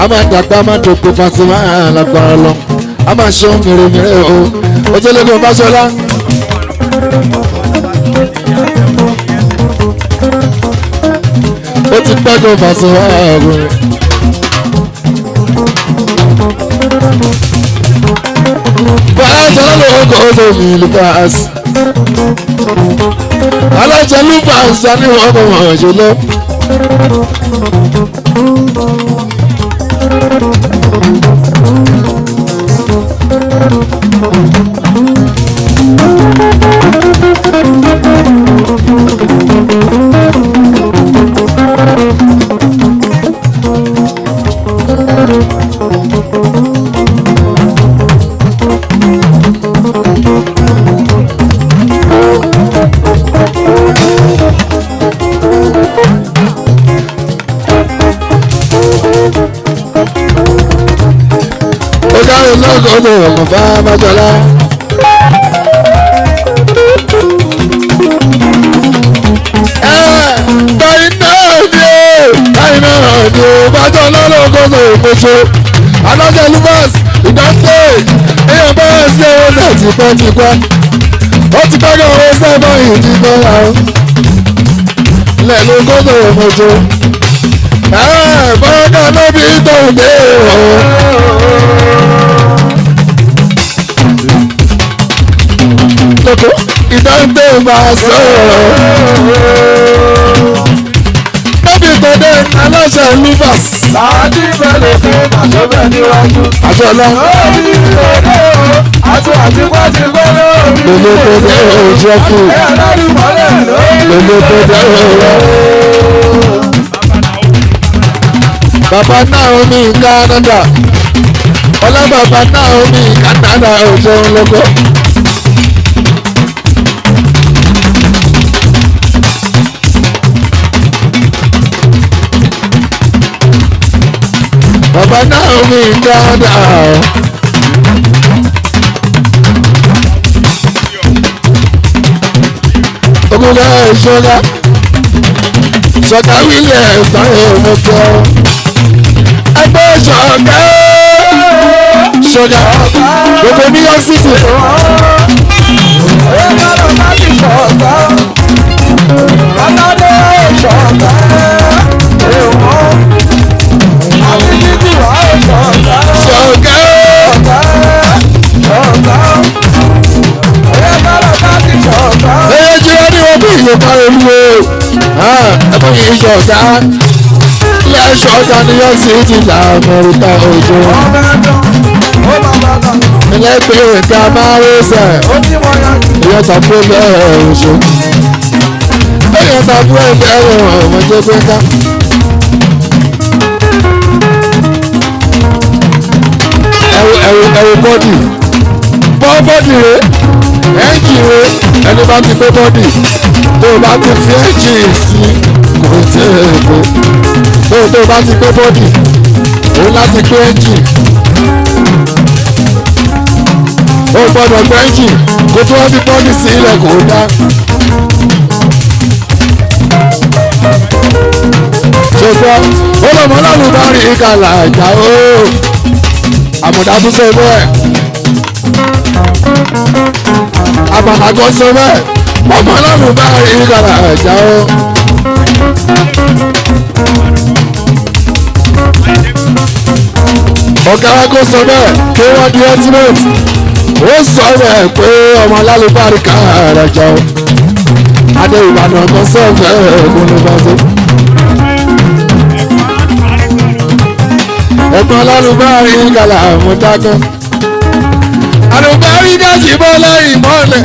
A máa dàgbà máa dògbò pàṣẹ máa lágbára lọ. A máa ṣe ohun mèremère o. Ojúlégún Fáṣọlá. Ó ti pẹ́gàn Fáṣọ ààrùn. Fáṣọlá ló kọ́ sómi Lucas. Aláṣẹ Lucas sani wọn kò wọ́n ṣe lọ. Lọ́gọ́dọ̀ ọmọ Fáṣọlá. Báyìí náà ni Fáṣọlá lọ́gọ́dọ̀ ìpèsè. Aláṣẹ Lucas ìdáńtẹ́ èèyàn bẹ́ẹ̀ sí owó náà tipẹ́tipẹ́. Ó ti pẹ́ kí owó sẹ́fọ̀ yìí ti gbọ́ ra o. Ilẹ̀ lọ́gọ́dọ̀ ìpèsè. Bọ́ọ̀dà lóbi tó ń dé o. Lọ́kọ̀ ìdáńtẹ́ máa sọ̀rọ̀. Lọ́bì tọ́dẹ̀ aláṣẹ Lucas. Láti bẹ̀rẹ̀ pé màṣọ́bẹ̀ níwájú. Fáṣọlá. Lórí ìrọ̀lẹ́ o, àti àtìpátìpẹ́ lórí. Lọ́lọ́ tọ́dẹ̀ ọjọ́ fún. Ẹ̀rọ ìmọ̀lẹ̀ lórí. Lọ́lọ́ tọ́dẹ̀ ọ̀rọ̀. Bàbá Naomi Canada. Ọlá bàbá Naomi Canada ọjọ́ ńlọ́kọ́. Bàbá Naomi Canada. Ogunlẹ̀ ìṣọ́lá ṣọ̀gá wílẹ̀ ẹ̀sán èèmọ̀ kẹ́ ẹgbẹ́ ṣọ̀gá ṣọ̀gá gbogbo New York City. Ẹ má lọ má ti ṣọ̀gá. Bàtàdé ṣọ̀gá. Èèwọ̀. Àbí títí wà ṣọ̀gá. ṣọ̀gá Ṣọ̀gá. Ẹ má lọ má ti ṣọ̀gá. ẹyẹ jẹ́ ní wọ́n bí ìlú kan olúwo ẹ̀fọ́ yìí ṣọ̀gá ilé ṣọ̀gá New York City l'Amẹ́ríkà òjò Ọmọ ẹ̀dọ́. Ó bàbá kan. ilé pé ìka máa ń rẹ́sẹ̀ Ó ní wọ́n yá. ìyẹn tàbí ẹgbẹ́ òṣò ìyẹn tàbí ẹgbẹ́ ọmọdé pé ká. ẹ̀wù bọ́dì bọ́dì rẹ̀ ẹ́ńjì rẹ̀ ẹni bá ti gbé bọ́dì tó bá ti fi ẹ́ńjì sí kò tí ì kó tó bá ti gbé bọ́dì òun láti gbé ẹ́ńjì ó gbọ́dọ̀ gbé ẹ́ńjì kó tó wọ́n fi bọ́dì sí ilẹ̀ kò dá. ṣùgbọ́n ó lọ́mọ lọ́rùn bá rí ìkàlà ìjà ó àmọ̀dá tó sọ bẹ́ẹ̀ àbànàgọ́ sọ bẹ́ẹ̀ ọmọ lọ́rùn bá rí ìkàlà ìjà ó. ọ̀gá kó sọ bẹ́ẹ̀ kí wọ́n di ultimate ó sọ bẹ́ẹ̀ pé ọmọ lálùbárí ká rẹ̀ jọ adé ìbàdàn kan sọ bẹ́ẹ̀ kó ló bá tó. ẹ̀gbọ́n lálùbárí kàlà àmúdágán àlùbárí dájì bọ́ lẹ́yìn mọ́lẹ̀.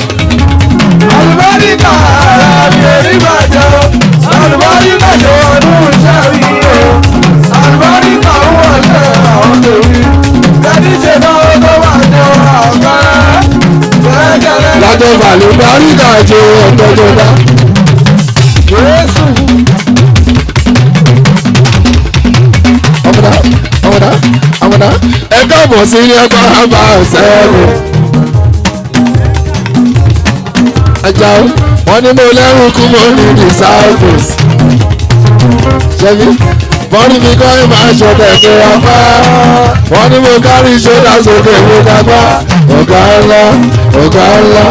Àlùbáríkà àbẹ̀rí bàjẹ́ o. Àlùbáríkà jọ ọdún sẹ́rí o. Àlùbáríkà ń wọlé àwọn tèmi. Ẹni ṣe náà tó wà ní ọ̀gá. Gẹ́gẹ́rẹ́. látọ̀ àlùbárí kàjọ ọ̀tọ́jọ́ dá. Jésù. ọmọdá ẹ káàbọ̀ sí ilé ẹ̀kọ́ àbá ṣẹ́ẹ̀rù. ẹja wọn ní mo lẹ́rù kú mo ní disciples. ṣẹ́bí wọ́n ní mi kọ́ ẹ̀ máa ṣọ̀tẹ̀ pé apá. wọ́n ní mo kárí ṣọ́dá sókè mo kápá. ọ̀gá ńlá ọ̀gá ńlá.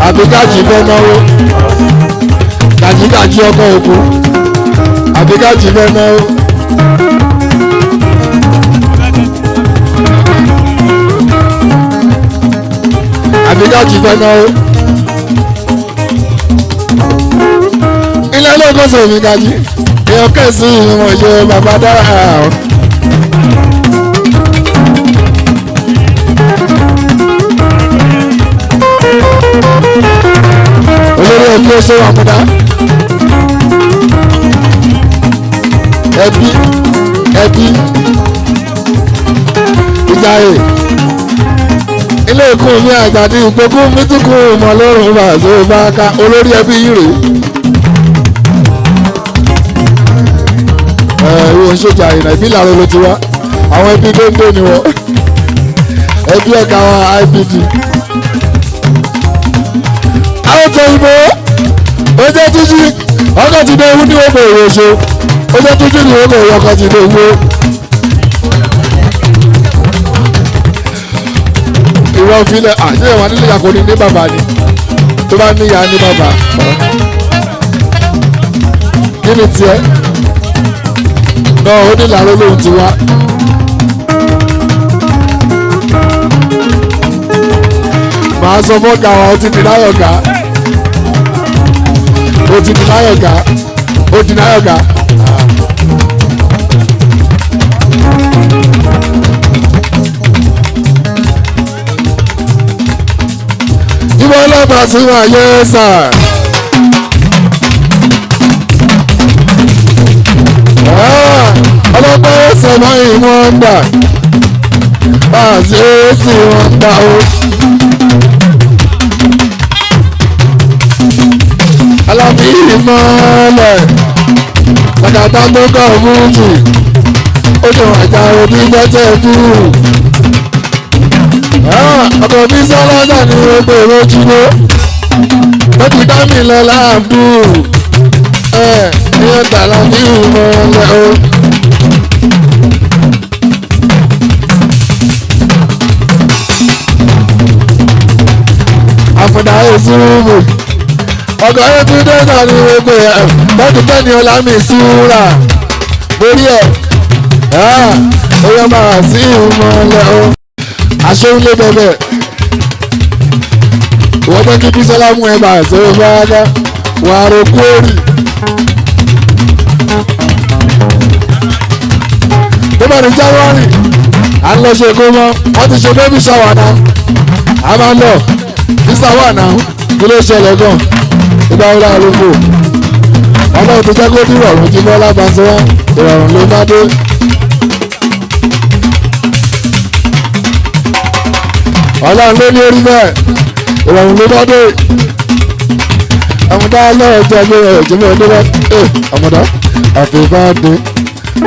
àbí kájí fẹ́ náwó kájí ọkọ̀ òkú àbí kájí fẹ́ náwó. àbí kájí fẹ́ náwó. ilé ológun sèmi kájí èèyàn kẹsì ìwọ̀n ṣe bàbá dára. olórí ẹbí ó ṣe wà múdá ẹbí ìjàyè ilé ìkún mi àjàdí ìgbókú mítíkù mọ lórun bàzó bá ká olórí ẹbí yìí rèé ìwọ ṣèjà ìrìnà ìbí làrá ló ti wá àwọn ẹbí gbóngbó ni wọn ẹbí ọ̀gá wọn IPD. àwọn tó ń bọ̀ ó jẹ́ túnjí ọkọ̀ ti dé ewu ní wọ́pọ̀ èrò ṣe ó jẹ́ túnjí ní wọ́pọ̀ èrò ọkọ̀ ti dé ewu. ìwọ filẹ̀ àṣeyẹ wà nílẹ̀ yàgò ní bàbá ni tó bá níyà ní bàbá. kí ni tiẹ̀ náà ó ní làárọ̀ lóhun ti wá. màá sọ fọ́gà wa ó ti di láyọ̀gá ó ti di láyọ̀gá ó di láyọ̀gá. ìwọ ọlọ́pàá sí wa yẹ sà. ọlọ́pàá ó sọ mọ́ ìwọ̀n ń gbà bá a ṣe é sì wọ́n ń gbà ó. alábí ìmọ̀ọ́lẹ̀ kàkàtà tó kọ̀ múùtù ó ṣe wàjà òbí gbẹ́jẹ́ dúró ọkọ̀ mi sọ́lọ́dà ní gbogbo ìrọ́júlé ó ti dá mi lọ láàbù ẹ̀yọ́ tààlà ní ìmọ̀lẹ́ o. àfọ̀dà èsúrùmù ọkọ̀ yẹn tún dé náà ní gbogbo ẹ̀ bọ́ọ̀dù tẹ́ni ọlámì súra borí ẹ̀ ẹ̀yọ́ máa sí ìmọ̀lẹ́ o. aṣọ́nlé bẹ̀bẹ̀ wọ́n pẹ́ kí bísọ́lá mú ẹ bá ṣe é fáadá wà á rokú òrì. tó bá ní January à ń lọ ṣe kó mọ́ wọ́n ti ṣe baby shower náà a máa ń lọ visa wà náà kí ló ṣẹlẹ̀ gan ìgbà wo láàrin fò ọlọ́run tó jẹ́ kó dúró ọ̀run jí bọ́lá bá ṣe wá ìrọ̀rùn ló bá dé. ọlọ́run ló ní orí bẹ́ẹ̀ ìrọ̀rùn ló bá dé. ọmọdé alẹ́ ẹ̀jẹ̀ mi ẹ̀jẹ̀ mi ọdún bẹ́ẹ̀ ọmọdé happy birthday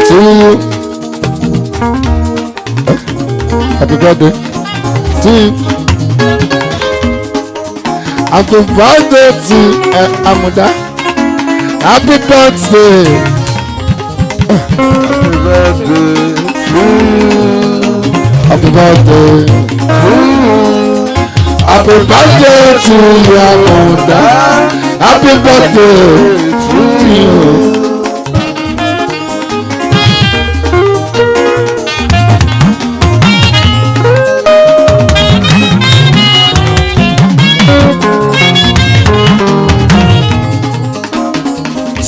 to you happy birthday to you happy birthday to ọmọdé happy birthday happy birthday. Happy birthday to your mother. Happy birthday to you.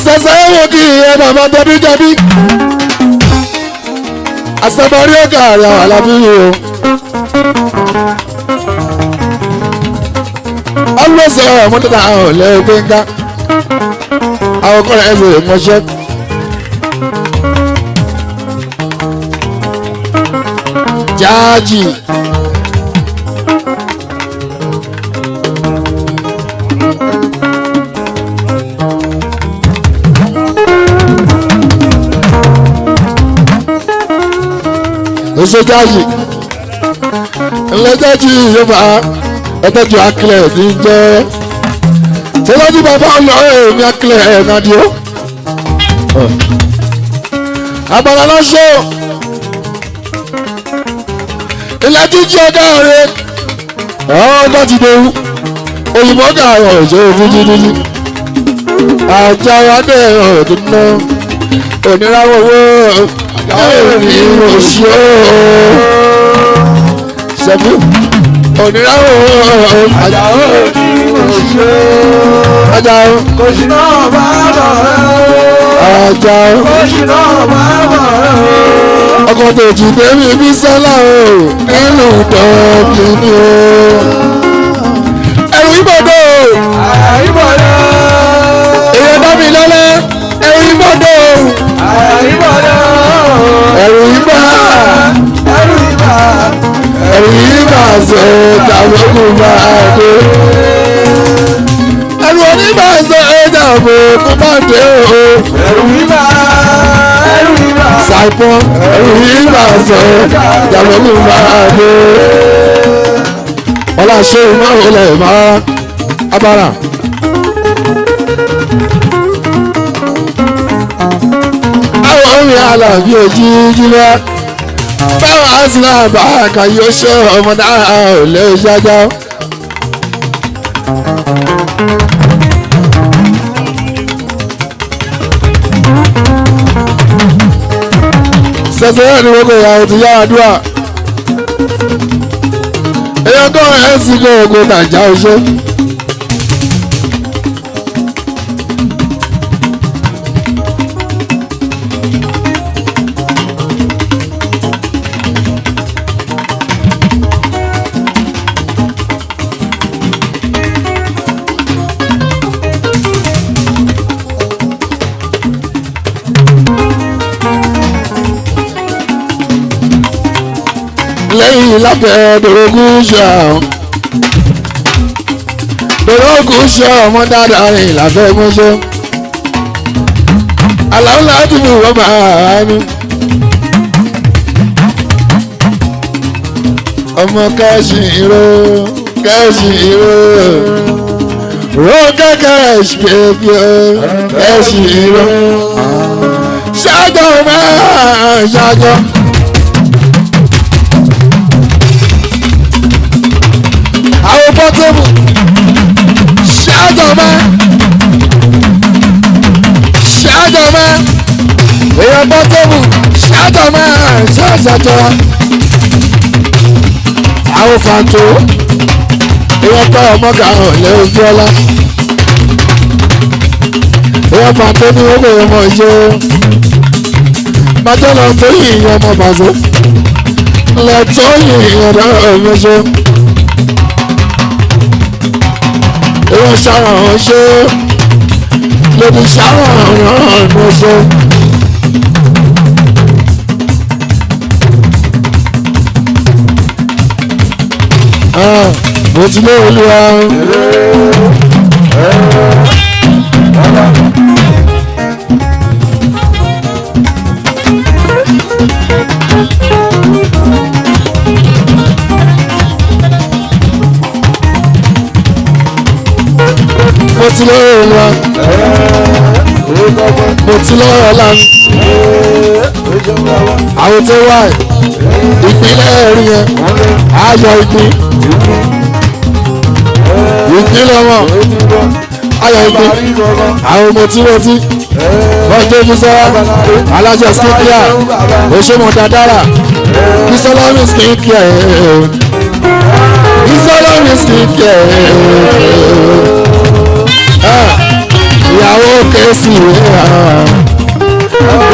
Sẹ́sẹ́ wo kí ẹ bàbá tẹ́bí jẹ́bí. Àṣẹ̀bọ̀rí ọ̀gá àrà àlàbí o. Always mọ́tòdà àwọn ọ̀lẹ́ gbẹ̀ngà àwọn ọkọ rẹ̀ ẹ̀sẹ̀ mọ́ṣẹ́. Jáàjì èso jáàjì ńlẹ́ jáàjì yóò bá ẹtọ́jú akílẹ̀ ní jẹ́ tẹ́lọ́jú bàbá ọlọ́ èmi akílẹ̀ ẹ̀ nàdí ó. abala lọ́sọ̀ ilẹ̀ jíjí ọgá rẹ̀ ọgá ti dòwú òyìnbó gà ọ̀rọ̀ ìṣe òfin jíjí àjà wádé ọ̀rọ̀ tó ná oníràwọ̀ owó àdáwò ní oṣù ṣẹ́fù oníràwọ̀ Àjàó ní oṣù Àjàó oṣù náà bá bọ̀ Àjàó oṣù náà bá bọ̀ ọkọ̀ tó jù débi bí sọ́lá o nínú tọ́ọ̀kì ni o. ẹ̀rù ìbọ̀dọ̀ àìbọ̀dọ̀ èèyàn bá mi lọ́lẹ́ ẹ̀rù ìbọ̀dọ̀ àìbọ̀dọ̀ ẹ̀rù ìbà ẹrù ìbà ẹ̀rù ìbà sọ tàbókù bá dé. ẹ̀rù oníbà sọ tàbókù bá dé o. ẹrù ìbà Sàìpọ̀ ẹ̀rù ìbà sọ tàbókù bá dé. ọlá ṣe ìmọ̀ olè máa abara. àwọn orin àlàbí ojú jílẹ̀ báwọn àṣìlá àbáàkà yóò ṣe ọmọ náà ò lè ṣájá. sẹ́sẹ́ ní gbogbo ìyàwó ti yára dúà èèyàn kọ́ ẹ̀ sì kọ́ ogun tàjà oṣó. lẹ́yìn lábẹ́ dòrógún ṣe àwọn dòrógún ṣe ọmọ dáadáa rìn lábẹ́ mọ́ṣẹ́ aláwọ̀ láti mú wọn máa ní. ọmọ kẹ́sì ìró kẹ́sì ìró rókè kẹ́sì bèbí o kẹ́sì ìró ṣáájọ́ máa ṣáájọ́. àwọn pọ́tẹ́bù ṣáájọ́ máa ṣáájọ́ máa èèyàn pọ́tẹ́bù ṣáájọ́ máa ṣáájọ́. àwọn fàǹtó èèyàn pa ọmọ gàrán lé ojú ọlá èèyàn fàǹtó ní owó ọmọ ìṣe májọ́ lọ tó yìnyín ọmọ bàzó lọ tó yìnyín ọ̀dọ́ ọ̀mẹ́ṣẹ́ èèyàn ṣàràn ṣe lòdì ṣàràn ọ̀mẹ́ṣẹ́. mo ti lé olúwa. mo ti lé olúwa. mo ti lé ọlá. àwọn tó wà ìpínlẹ̀ ẹ̀rí yẹn ayọ̀ ìpín ìpínlẹ̀ wọn ayọ̀ ìpín àwọn mọ̀tírọ̀tí ọjọ́ ìfúnṣẹ́ alájọ skincare òṣèmọ̀ dáadáa ìsọlọ́mì skincare ìsọlọ́mì skincare ìyàwó kẹ́sì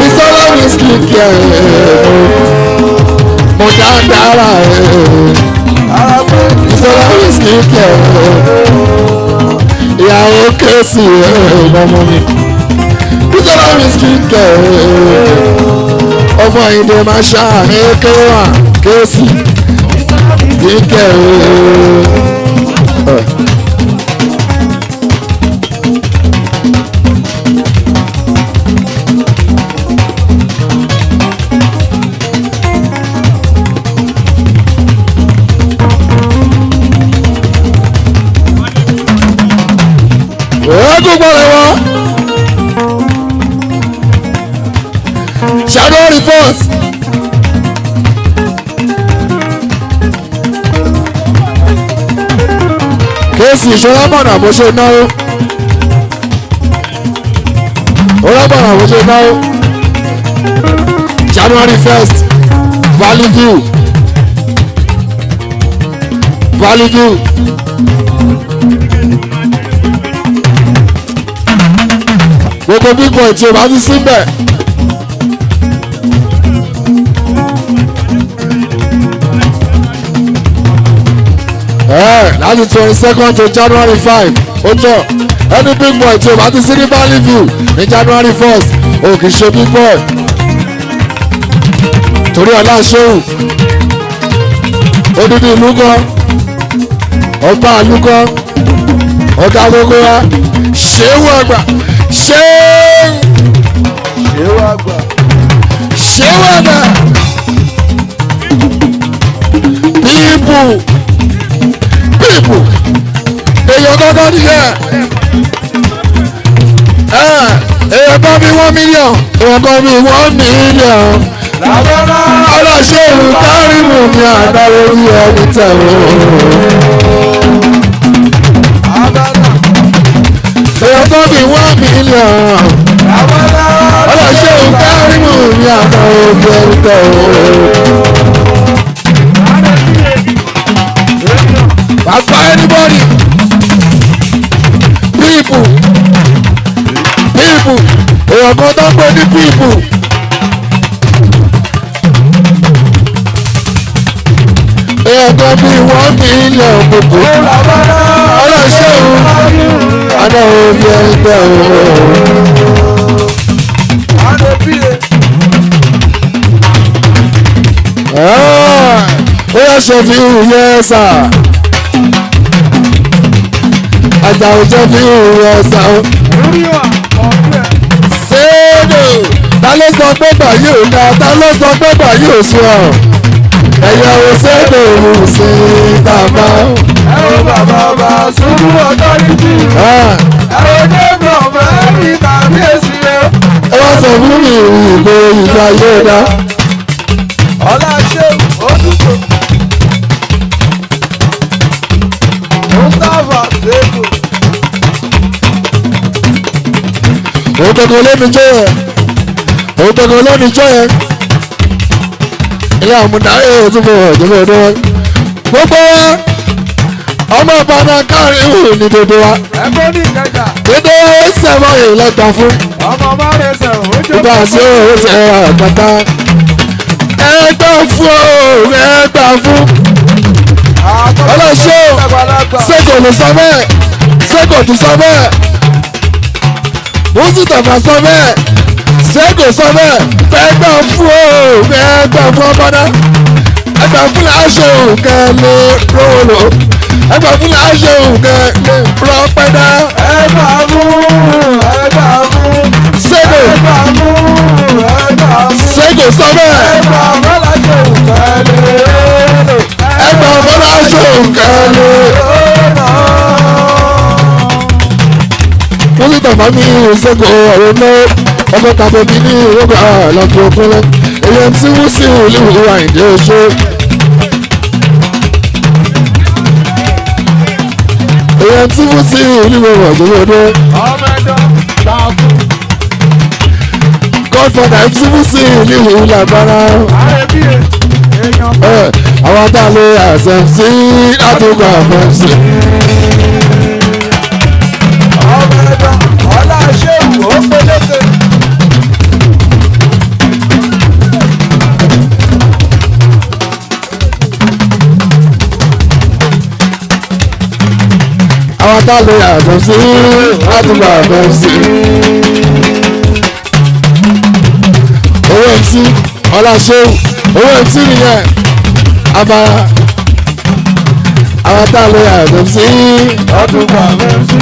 ìsọlọ́mì skincare mo dáadáa ìsọlọ́mì skincare ìyàwó kẹ́sì ọmọ mi ìsọlọ́mì skincare ọmọ ìdè máa ṣàánú kéwà kẹ́sì skincare. Shadow reports. Kéèsì ìṣọ́lá mọ̀nà bó ṣe náwó. Ọlọ́mọ̀nà bó ṣe náwó. January 1st, Valley View. Valley View. Gbogbo big boy tí o bá ti síbẹ̀. Láti 22nd to January 5 ó tọ̀ ẹni big boy tí o bá ti sí ní Valley View ní January 1st o kì í ṣe big boy torí ọlá ṣéwù odidi ìlú gan ọba ìlú gan ọ̀gá gbogbo wa ṣéwù àgbà ṣéwù àgbà people èèyàn kankan nìyẹn èèyàn kan bí 1 million èèyàn kan bí 1 million ọlọ́ṣẹ́ ìlú kárìmù ní àdáwọ̀ orí ẹni tẹ̀wọ̀ èèyàn kan bí 1 million ọlọ́ṣẹ́ ìlú kárìmù ní àdáwọ̀ orí ẹni tẹ̀wọ̀. Papa anybody people èèyàn kan tó ń pè ní people èèyàn kan bí 1 million gbogbo ọlọ́ṣẹ́ òun àná òbí ẹgbẹ́ ó yẹ ṣe fi hù yẹ sà. Àjàòjọ́ fi hùwà ọ̀sà o. Ṣéèdò ta ló sọ pé bàyí ò dáa ta ló sọ pé bàyí ò sùn ọ̀. ẹ̀yà òṣèlú òṣè bàbá. ẹ wo bàbá ọba sùúrù ọtọ́rìtì. ẹ wo débọ̀ mẹ́rin kàbíyèsí o. ẹ wá sọ fún mi ìgbé ìgbà yóò dá. ọlá ṣe òdùkọ. mustapha ṣègùn. òun kankan lónìí jẹ́ ẹ̀ òun kankan lónìí jẹ́ ẹ̀ ilé àwọn ọmọdé ayé tó fọ ìjọba ọdún wọn. gbogbo wa ọmọ ìbáná káàrin ìhù ní dodo wa. ẹgbẹ́ ní ìkẹjà. dodo wa ó sẹ́wọ́n yìí lẹ́gbàá fún. ọmọ márùn ẹsẹ̀ ó jẹ́ nígbà tí ó ṣe àgbàtà. ẹgbà fún o ẹgbà fún. ọlọ́ṣọ́ sẹ́kọ̀ ló sọ bẹ́ẹ̀ sẹ́kọ̀ tó sọ bẹ́ẹ̀ mùsùlùmí sọ bẹ́ẹ̀ sẹ́kọ̀ sọ bẹ́ẹ̀ ẹgbà fún o ẹgbà fún ọmọdé ẹgbà fún aṣọ kẹlẹ rọlọ ẹgbà fún aṣọ kẹlẹ rọpẹdà. ẹgbà fún sẹ́kọ̀ ẹgbà fún sẹ́kọ̀ sọ bẹ́ẹ̀ ẹgbà fọláṣẹ òkèlè ẹgbà fún aṣọ kẹlẹ. wọ́n ní tàbá ní ìṣẹ́gun ọ̀rọ̀ náà ọkọ̀ tàbí mi ní ìrọ́gbà àlàfo ọkùnrin èyí tí wọ́n sì ń lè wúwa ìdí oṣù. èyí tí wọ́n sì ń lè wúwa ìdí oṣù. ọmọ ẹjọ́ gbà fún godfather tí wọ́n sì ń lè wúwa lágbára. àrẹ̀bí èèyàn àwọn tá a lè àṣẹ sí àtúgbà fẹ́ sí. ọmọ ẹjọ́ ọlá ṣéwù ó pélékè. àwọn tá a lè àṣẹ sí àtúgbà fẹ́ sí. owó ẹtí ọláṣẹ́wù owó ẹtí nìyẹn abara àwọn tá a lè àṣẹ sí àtúgbà fẹ́ sí.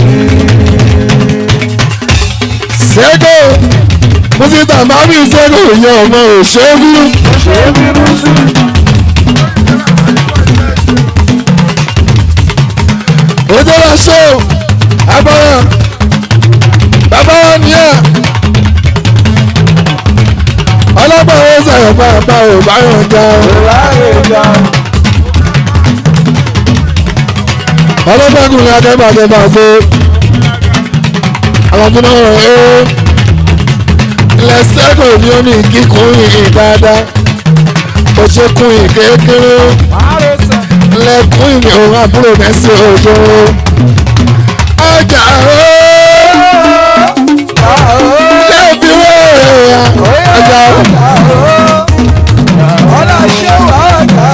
sẹ́gò mùsítà mami sẹ́gò ìyẹn ọmọ òṣèlú. ṣé bínú sí. òjò lọ ṣó abara bàbá wa nìyẹn ọlọ́gbọ̀n ó sọ̀rọ̀ bàbá ò bá yàn já láàyè ìjà ọlọ́gbọ̀n kùnrin akẹ́bàjẹ́ bá ṣe àwọn tó náà rẹ̀ ó ilẹ̀ sẹ́kọ̀ ní ó ní kíkún ìhìn dáadáa ó ṣe kún ìhìn kékeré márùn ẹsẹ̀. lẹ́kún ìhìn òun àbúrò mẹ́sì òjò ọjà ó lẹ́bi wẹ́ẹ̀rẹ̀ ọjà ó. ọlá ṣéwù àjà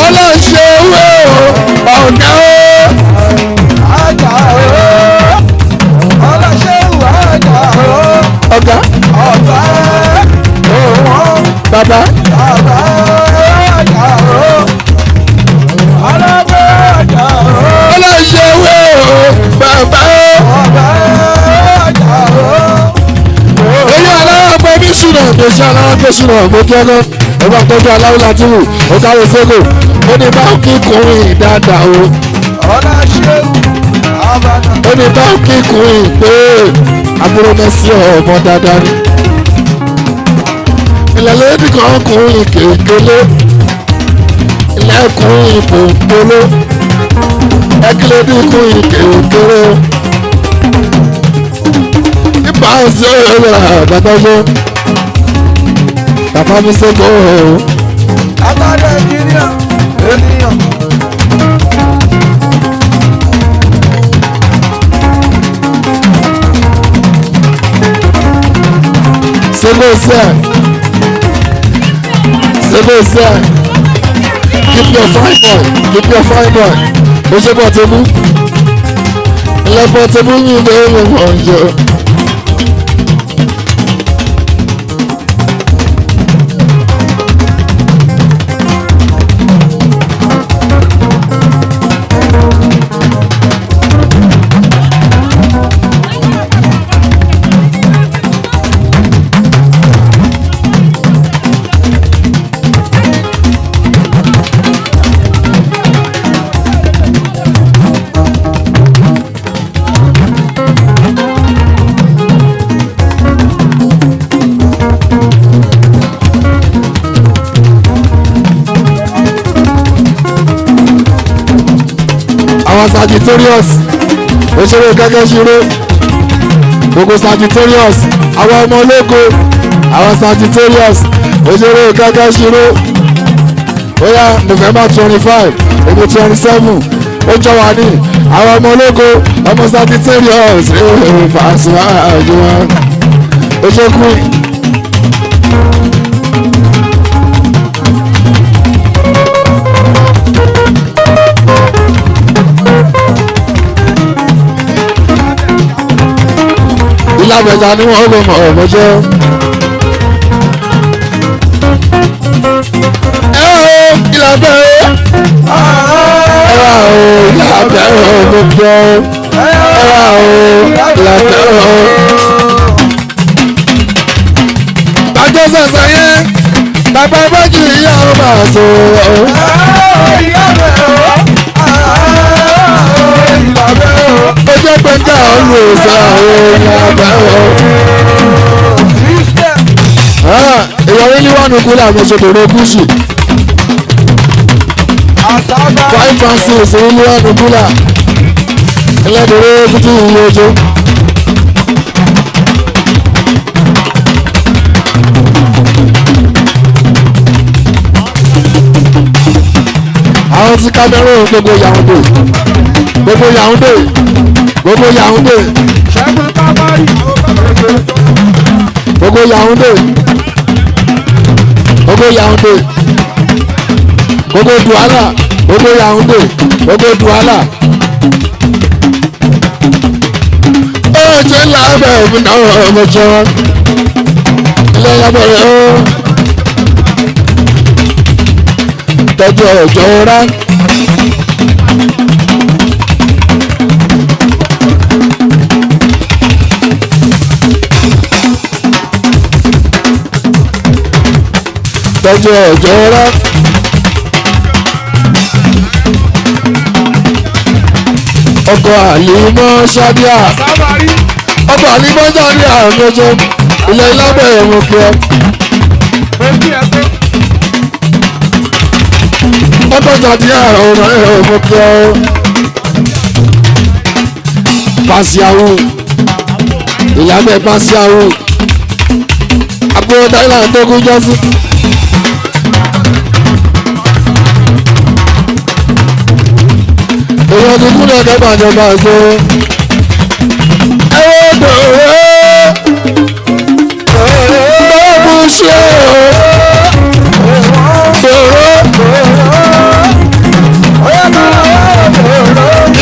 ọlọ́ṣẹ́ owó ọ̀gá ó. àjà ọlá ṣéwù àjà ọ̀gá ọ̀bá òun bàbá bàbá àjà ọlọ́bẹ̀ àjà ọlọ́ṣẹ́ owó bàbá ó. ọ̀bá àjà èyí aláwọ̀ pé bí ṣùnà gbèsè aláwọ̀ pé ṣùnà gbòkè ọ̀nà ọba tọ́jú aláwọ̀ láti wù ó káwé sóko ó ní báwo kí kùnrin dáadáa o ọlá ṣéwù àbànà ó ní báwo kí kùnrin pé àbúrò mẹ́sì ọmọ dáadáa ni. ilẹ̀ lẹ́dí kan kùnrin kékeré ilẹ̀ kùnrin pòpòló ẹ̀kílẹ́dí kùnrin kékeré nípa ẹ̀sìn ọ̀rọ̀ àbátájọ́ bàbá mi sẹ́kọ̀ ọ̀hún. àtàdé ènìyàn. Sebese, keep your fine boy, keep your fine boy. O ṣe Portable, ilẹ̀ Portable yìí ló ń wọ̀ jọ. àwọn Sagittarius òṣèré gẹ́gẹ́ ṣeré gbogbo Sagittarius àwọn ọmọ ológo àwọn Sagittarius òṣèré gẹ́gẹ́ ṣeré bóyá November 25 èmi 27 ó jọ wà ní àwọn ọmọ ológo ọmọ Sagittarius Pasuma àjùmọ̀ ó ṣe kú. ìlàbẹ̀jà ni wọ́n lò mọ̀ ọ̀mọ́jọ́. ìlàbẹ̀ ẹ̀rọ ìlàbẹ̀ ọ̀mọ́jọ́ ẹ̀rọ ìlàbẹ̀ bàjẹ́ sẹ̀sẹ̀ yẹn bàbá méjì ìyá ọmọ àṣọ. ó jẹ́ pẹ́ńtà ọ̀lù ìsà ìlàbẹ̀ èèyàn rí níwájú kúlẹ̀ àmì ìṣòdòdó kùsì 5 and 6 rí níwájú kúlẹ̀ ẹlẹ́dẹ̀rẹ́ kùtù ìlú ojú. àwọn tí Cameroon gbogbo Yaoundé gbogbo Yaoundé gbogbo Yaoundé gbogbo Yaoundé gbogbo Yaoundé gbogbo Douala gbogbo Yaoundé gbogbo Douala. ó jẹ́ lábẹ́ mi náà ọmọjọ́ ilé yàgbẹ́rẹ́ ó tọ́jú ọjọ́ rá. tọ́jú ọjọ́ rá. ọkọ̀ àlìmọ́ ṣáàdíà ọkọ̀ àlìmọ́ ṣáàdíà ọ̀nẹ́jọ́ ilẹ̀ ìlábẹ̀ ẹ̀rùn kí ọ. ọkọ̀ ṣáàdíà ọ̀nẹ́jọ́ kí ọ. Pasiawu ìlábẹ̀ Pasiawu àbúrò Thailand tó kú jọ́sí. èèyàn ti kúlẹ̀ kẹ́gbà jọba ṣe. ẹ wo dòwe bọ́ọ̀bù ṣe dòwe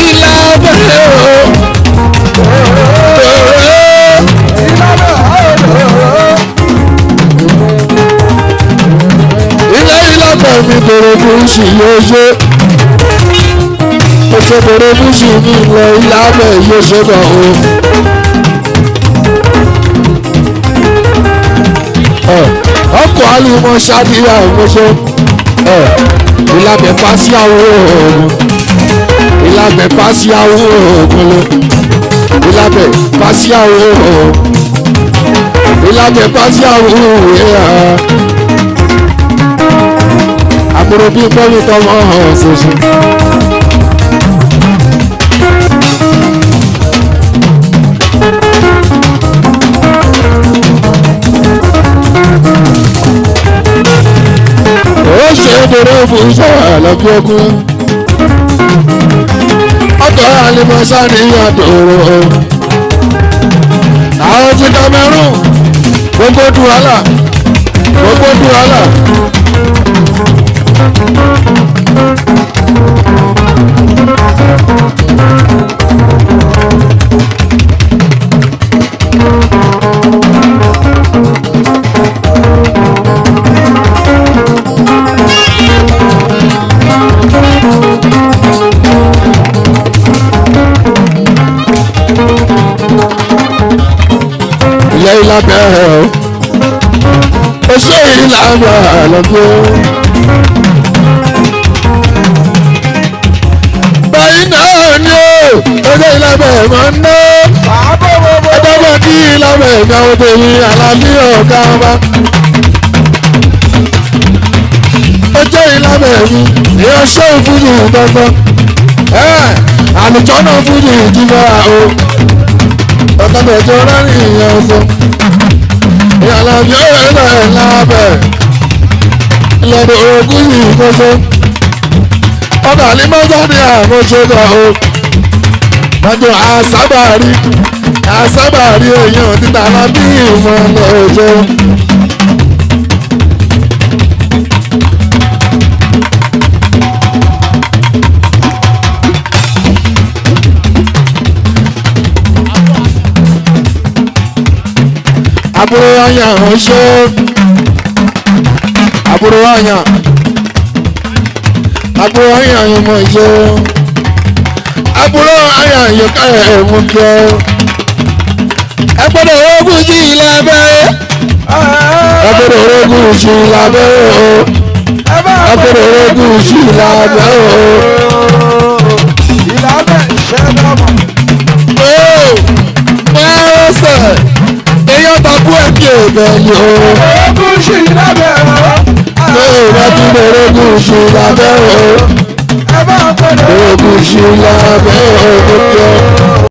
ilé abẹ́rẹ́ ilé ìlàbẹ̀ mi dòwe kù sí lóṣè. òṣèbèrè búṣì ní ilẹ̀ ìlàbẹ̀ yóò ṣẹ́bọ̀ o. ọkọ̀ alìmọ̀ ṣáàdìyà ìmọ̀ṣẹ́ ìlàbẹ̀ Pasiawu oògùn ìlàbẹ̀ Pasiawu oògùn lọ ìlàbẹ̀ Pasiawu oògùn ìlàbẹ̀ Pasiawu oògùn àbúrò bíi pẹ́ẹ́lí tọmọ ọ̀hún ṣoṣo. ó ṣe é dèrò fún iṣẹ́ àlọ́bí ogun ọkọ̀ àlìmọ́sá ní àdòrò àwọn ti Cameroon gbogbo Douala gbogbo Douala. ilé ìlàbẹ̀ ó ṣe ìlànà àlọ́gbé. báyìí náà ni ó ṣe ìlàbẹ̀ máa ń ná ẹgbẹ́ bá kí ìlàbẹ̀ ìgbàwó tèmi àlàbí ọ̀gá wa. ó jẹ́ ìlàbẹ̀ mi ìyẹn ṣé ìfúnjù gbọ́ngàn àlùjọ náà fújì ìjìnlẹ̀ o ọ̀tọ̀tọ̀jọ rẹ́rìn ìyẹn ọ̀sán ìyàlá bí ó rẹ̀ lẹ̀ lábẹ́ ìlọ́dọ̀ ogún yìí kọ́sọ́ ọba àlímọ́jáde àmọ́ṣẹ́gbà o lọ́jọ́ àsábàárí èèyàn títà lábí ìmọ̀ lọ́jọ́. àbúrò àyàn ọ̀ṣọ́ àbúrò àyàn ọmọ ìṣó àbúrò àyàn yòókà ẹ̀mú jọ ẹgbẹ́dọ̀ ogun sí lábẹ́ ẹgbẹ́dọ̀ ogun sí lábẹ́ o ẹgbẹ́dọ̀ ogun sí lábẹ́ o ìlànà ìṣẹ́dọ̀mọ̀. Mọ́ọ́sẹ̀ èèyàn takú ẹ̀kí òbẹ̀yìn o. Ogun sí lábẹ́ o. Ẹgbẹ́dọ̀ ogun sí lábẹ́ o. Ẹ bá ń pẹ̀lú ogun sí lábẹ́ o.